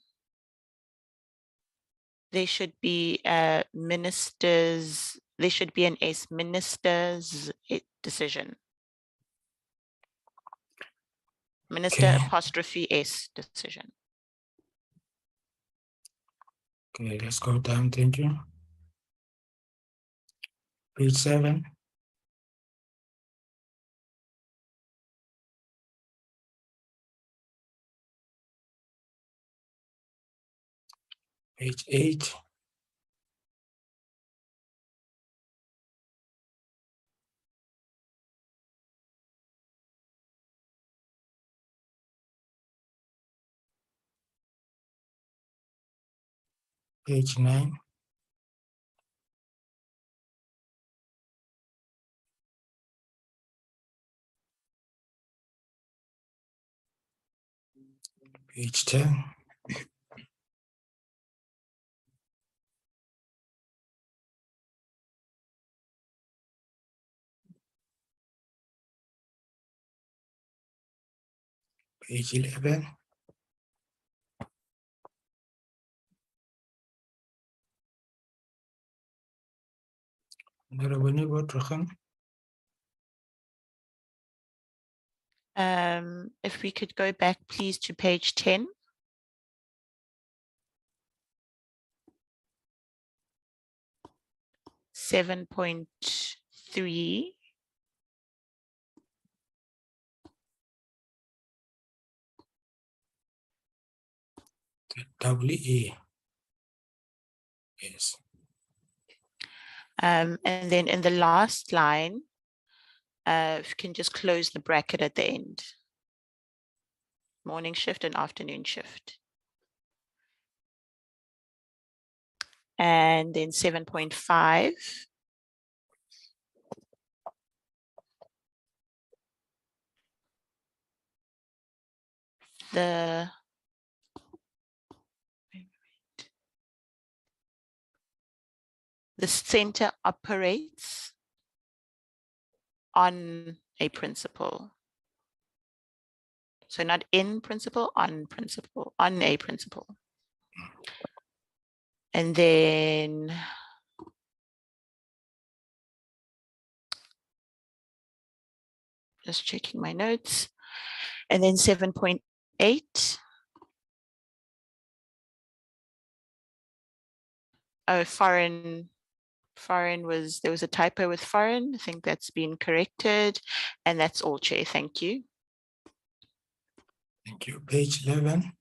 There should be ministers, there should be an S, minister's decision. Minister Okay. apostrophe S decision. Okay, let's go down. Thank you. Page 7. Page 8. Page 9. Page 10. Page 11. Honorable Nivotrohan. If we could go back, please, to page 10. .3. WE. Yes. And then in the last line, if you can just close the bracket at the end. Morning shift and afternoon shift. And then 7.5. The center operates on a principle. So not in principle, on principle, on a principle. And then just checking my notes. And then 7.8. Oh, foreign was, there was a typo with foreign. I think that's been corrected. And that's all, Chair. Thank you. Thank you. Page 11.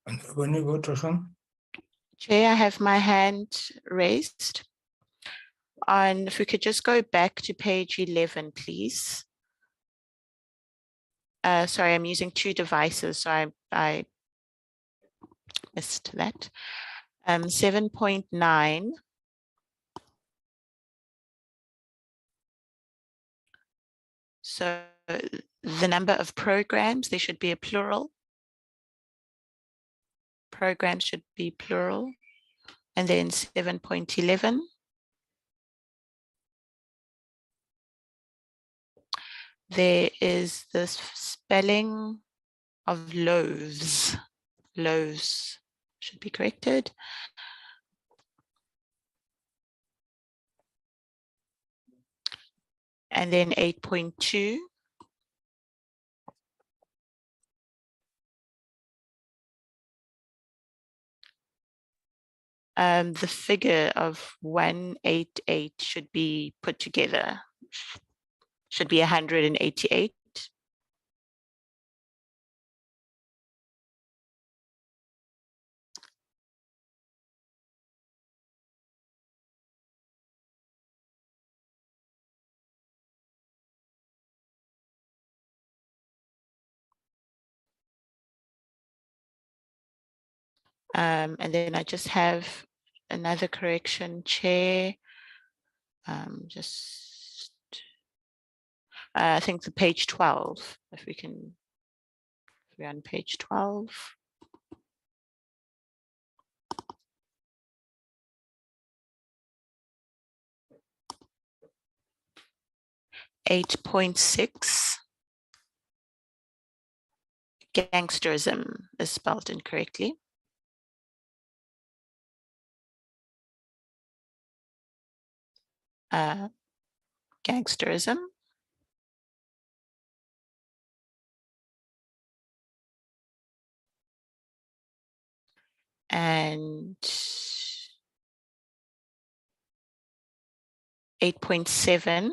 Honorable Nivotrohan. Chair, I have my hand raised. And if we could just go back to page 11, please. Sorry, I'm using two devices, so I missed that. 7.9. So the number of programs, there should be a plural. Programs should be plural. And then 7.11. There is this spelling of loaves. Loaves should be corrected. And then 8.2. The figure of 188 should be put together. Should be 188. And then I just have another correction, Chair. I think the page 12, if we're on page 12. .6. Gangsterism is spelled incorrectly. Gangsterism. And 8.7.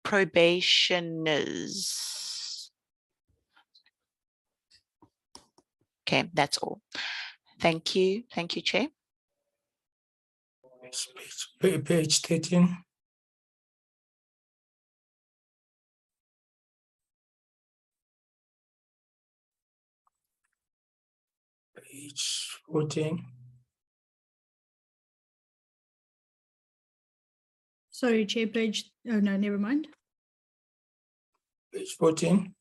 Probationers. Okay, that's all. Thank you. Thank you, Chair. Page 13. Page 14. Sorry, Chair, page, oh no, never mind. Page 14.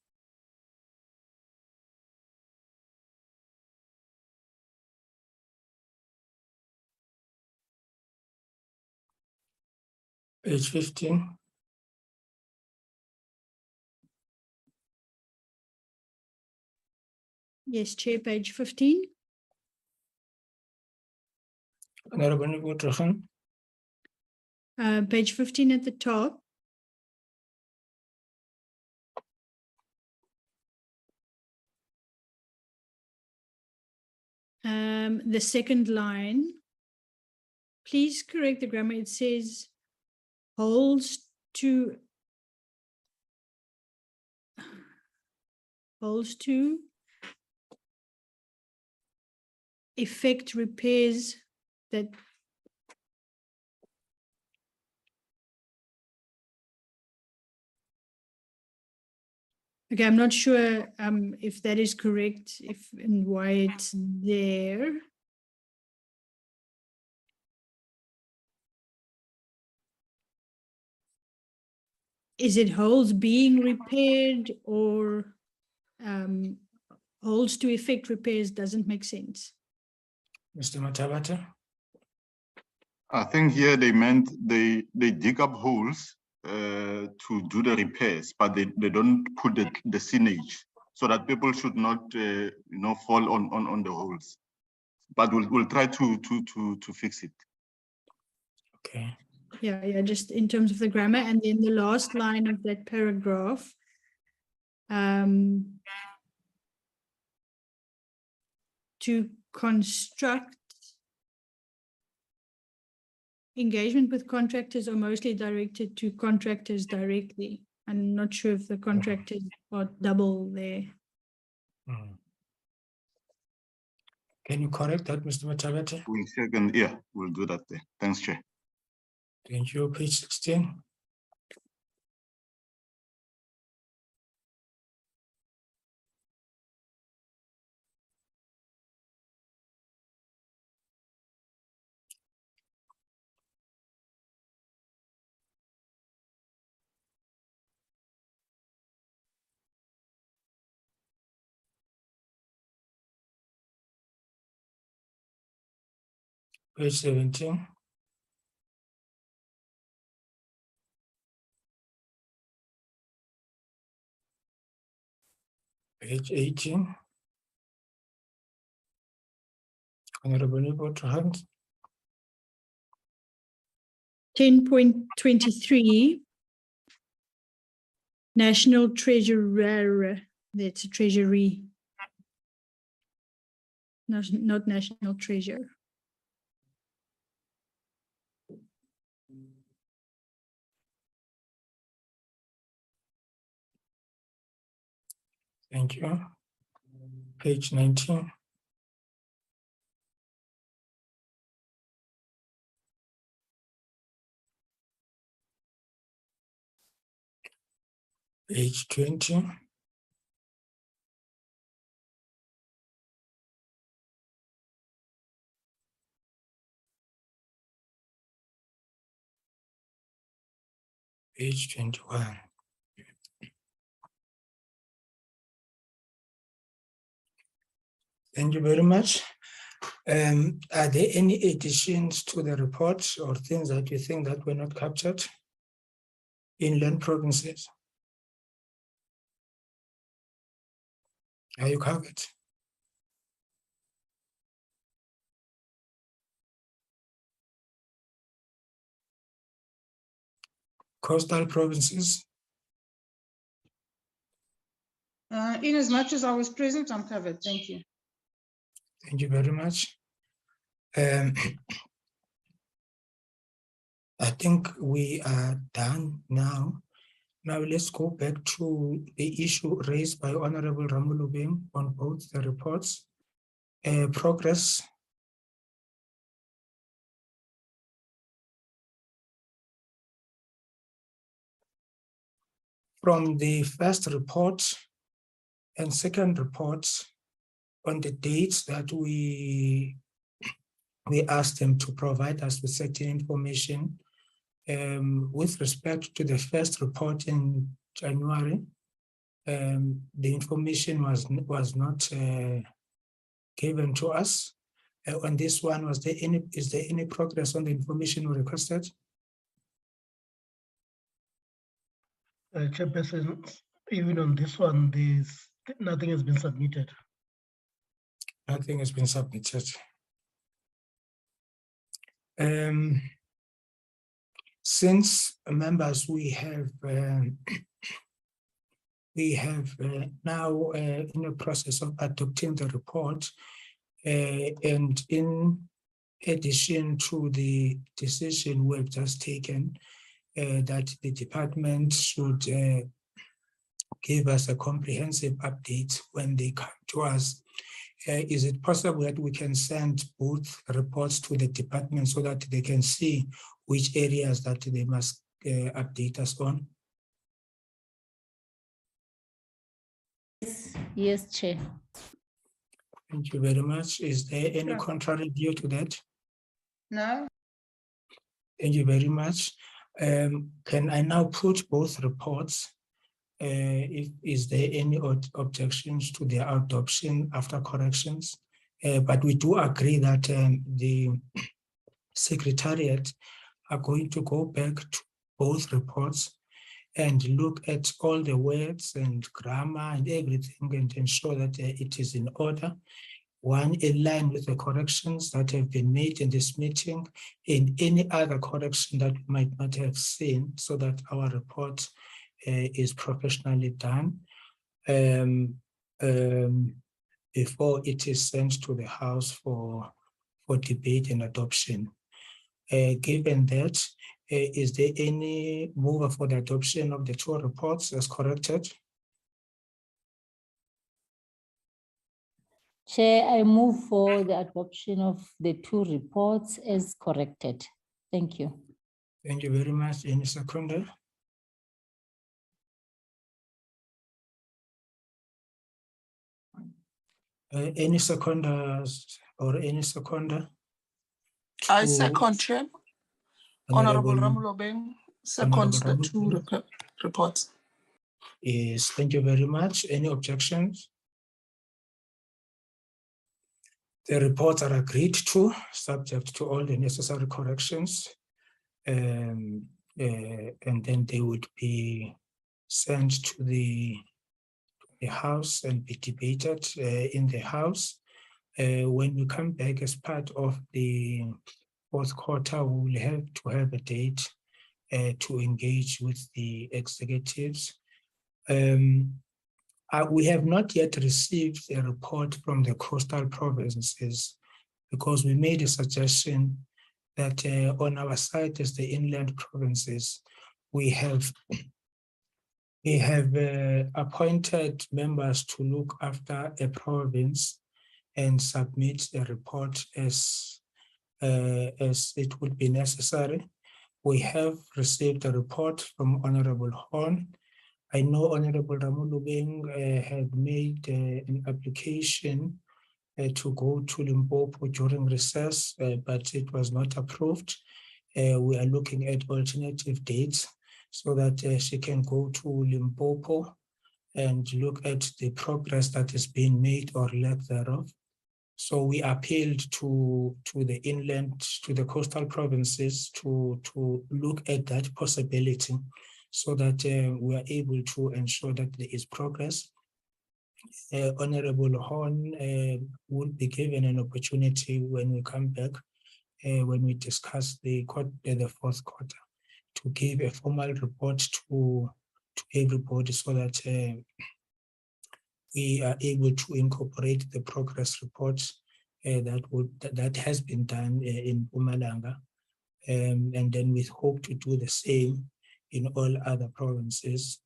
Page 15. Yes, Chair, page 15. Honorable Nugul Page 15 at the top. The second line, please correct the grammar. It says holds to effect repairs that okay, I'm not sure if that is correct, if and why it's there. Is it holes being repaired or holes to effect repairs doesn't make sense? Mr. Matabata. I think here they meant they dig up holes to do the repairs, but they don't put the signage so that people should not fall on the holes. But we'll try to fix it. Okay. Yeah, just in terms of the grammar, and then the last line of that paragraph. To construct engagement with contractors are mostly directed to contractors directly. I'm not sure if the contractors are double there. Can you correct that, Mr. Matabate? We'll check and yeah, we'll do that there. Thanks, Chair. Thank you. Page 16. Page 17. Page 18. Honorable Newport, hand. 10.23 National Treasurer, that's a treasury, not National Treasure. Thank you. Page 19. Page 20. Page 21. Thank you very much. Are there any additions to the report or things that you think that were not captured in land provinces? Are you covered? Coastal provinces? In as much as I was present, I'm covered. Thank you. Thank you very much. I think we are done now. Now let's go back to the issue raised by Honorable Ramulubeng on both the reports. Progress. From the first report and second report on the dates that we asked them to provide us with certain information. With respect to the first report in January, the information was not given to us. On this one, is there any progress on the information we requested? Chairperson, even on this one, nothing has been submitted. Nothing has been submitted. Since members, we have now in the process of adopting the report, and in addition to the decision we've just taken, that the department should give us a comprehensive update when they come to us. Is it possible that we can send both reports to the department so that they can see which areas that they must update us on? Yes, Chair. Thank you very much. Is there any contrary view to that? No. Thank you very much. Can I now put both reports? Is there any objections to their adoption after corrections? But we do agree that the Secretariat are going to go back to both reports and look at all the words and grammar and everything and ensure that it is in order. One, in line with the corrections that have been made in this meeting, and any other correction that we might not have seen, so that our report is professionally done before it is sent to the House for debate and adoption. Given that, is there any mover for the adoption of the two reports as corrected? Chair, I move for the adoption of the two reports as corrected. Thank you. Thank you very much. Any seconder? Any seconders or any seconder? I second, Chair. Honorable Ramulobeng seconds the two reports. Yes, thank you very much. Any objections? The reports are agreed to, subject to all the necessary corrections, and then they would be sent to the House and be debated in the House. When we come back as part of the fourth quarter, we will have to have a date to engage with the executives. We have not yet received a report from the coastal provinces because we made a suggestion that on our side as the inland provinces, we have appointed members to look after a province and submit the report as it would be necessary. We have received a report from Honorable Horn. I know Honorable Ramulubeng had made an application to go to Limpopo during recess, but it was not approved. We are looking at alternative dates so that she can go to Limpopo and look at the progress that is being made or lack thereof. So we appealed to the inland, to the coastal provinces to look at that possibility so that we are able to ensure that there is progress. Honorable Horn will be given an opportunity when we come back, when we discuss the fourth quarter, to give a formal report to everybody so that we are able to incorporate the progress reports that has been done in Mpumalanga. And then we hope to do the same in all other provinces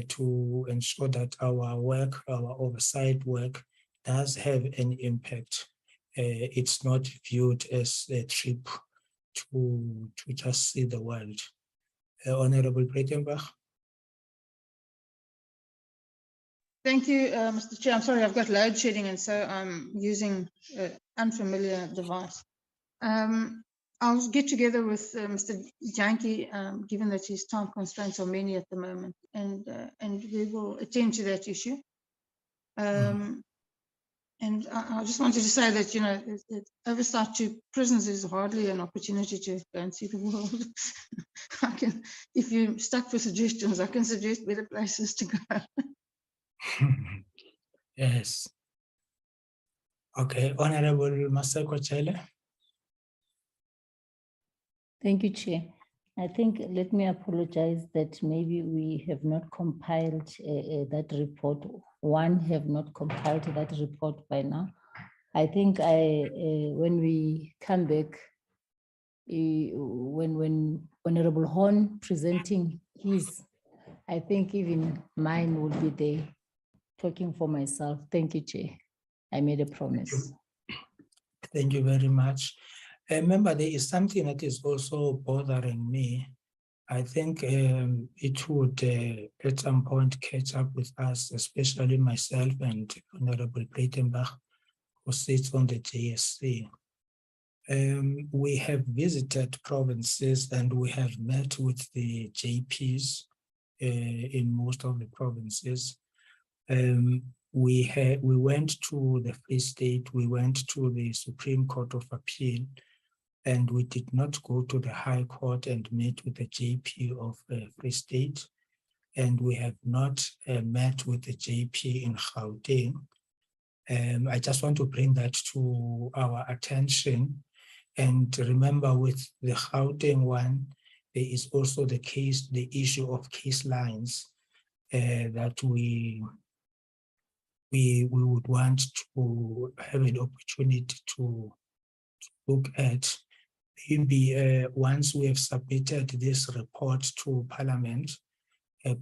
to ensure that our work, our oversight work, does have an impact. It's not viewed as a trip to just see the world. Honorable Breitenbach. Thank you, Mr. Chair. I'm sorry, I've got load shedding, and so I'm using an unfamiliar device. I'll get together with Mr. Janke, given that his time constraints are many at the moment, and we will attend to that issue. And I just wanted to say that, you know, oversight to prisons is hardly an opportunity to go and see the world. If you're stuck for suggestions, I can suggest better places to go. Yes. Okay, Honorable Maseko Chele. Thank you, Chair. I think, let me apologize that maybe we have not compiled that report. One have not compiled that report by now. I think when we come back, when Honorable Horn presenting his, I think even mine will be there, talking for myself. Thank you, Chair. I made a promise. Thank you very much. Remember, there is something that is also bothering me. I think it would at some point catch up with us, especially myself and Honorable Breitenbach, who sits on the JSC. We have visited provinces and we have met with the JPs in most of the provinces. We went to the Free State, we went to the Supreme Court of Appeal, and we did not go to the High Court and meet with the JP of Free State. And we have not met with the JP in Gauteng. I just want to bring that to our attention. And remember, with the Gauteng one, there is also the issue of case lines that we would want to have an opportunity to look at. Maybe once we have submitted this report to Parliament,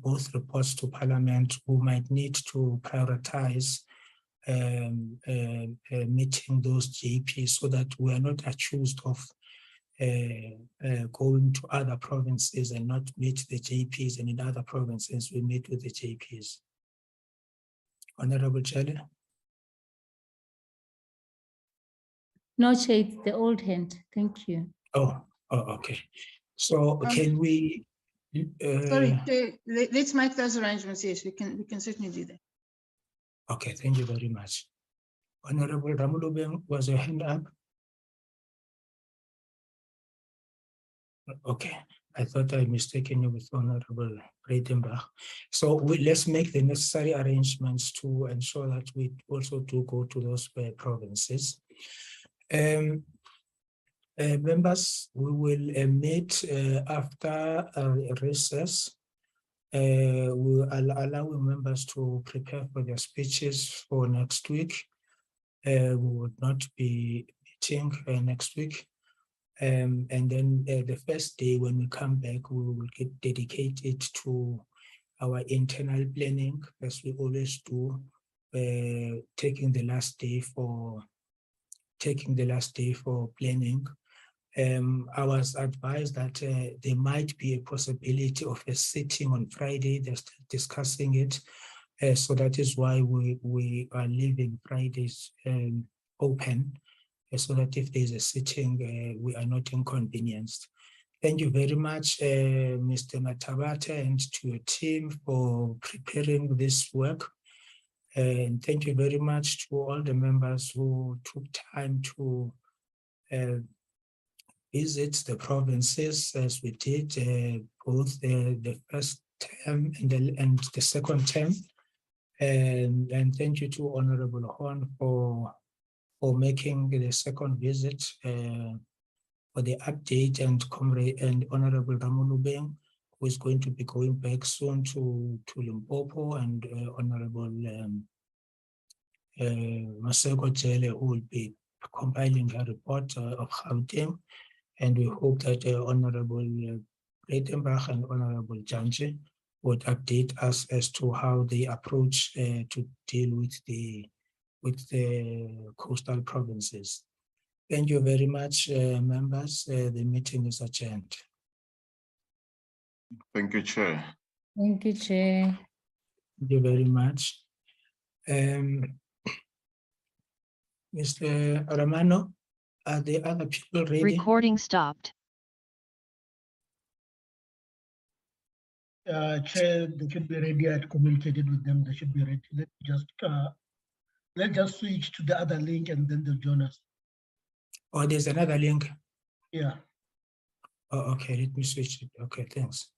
both reports to Parliament, we might need to prioritize meeting those JPs so that we are not accused of going to other provinces and not meet the JPs, and in other provinces we meet with the JPs. Honorable Chair. No, Chair, it's the old hand. Thank you. Oh, okay. So can we? Sorry, Chair, let's make those arrangements. Yes, we can certainly do that. Okay, thank you very much. Honorable Ramulubeng, was your hand up? Okay, I thought I mistaken you with Honorable Breitenbach. So let's make the necessary arrangements to ensure that we also do go to those provinces. Members, we will meet after recess. We will allow members to prepare for their speeches for next week. We will not be meeting next week. And then the first day when we come back, we will dedicate it to our internal planning, as we always do, taking the last day for planning. I was advised that there might be a possibility of a sitting on Friday, just discussing it. So that is why we are leaving Fridays open, so that if there's a sitting, we are not inconvenienced. Thank you very much, Mr. Matabata, and to your team for preparing this work. And thank you very much to all the members who took time to visit the provinces, as we did both the first term and the second term. And thank you to Honorable Horn for making the second visit, for the update, and Honorable Ramulubeng, who is going to be going back soon to Limpopo, and Honorable Maseko Jele, who will be compiling a report of Gauteng, and we hope that Honorable Breitenbach and Honorable Janche would update us as to how they approach to deal with the coastal provinces. Thank you very much, members. The meeting is adjourned. Thank you, Chair. Thank you, Chair. Thank you very much. Mr. Romano, are the other people ready? Recording stopped. Chair, they should be ready. I had communicated with them. They should be ready. Let's just switch to the other link and then they'll join us. Oh, there's another link. Yeah. Oh, okay, let me switch it. Okay, thanks.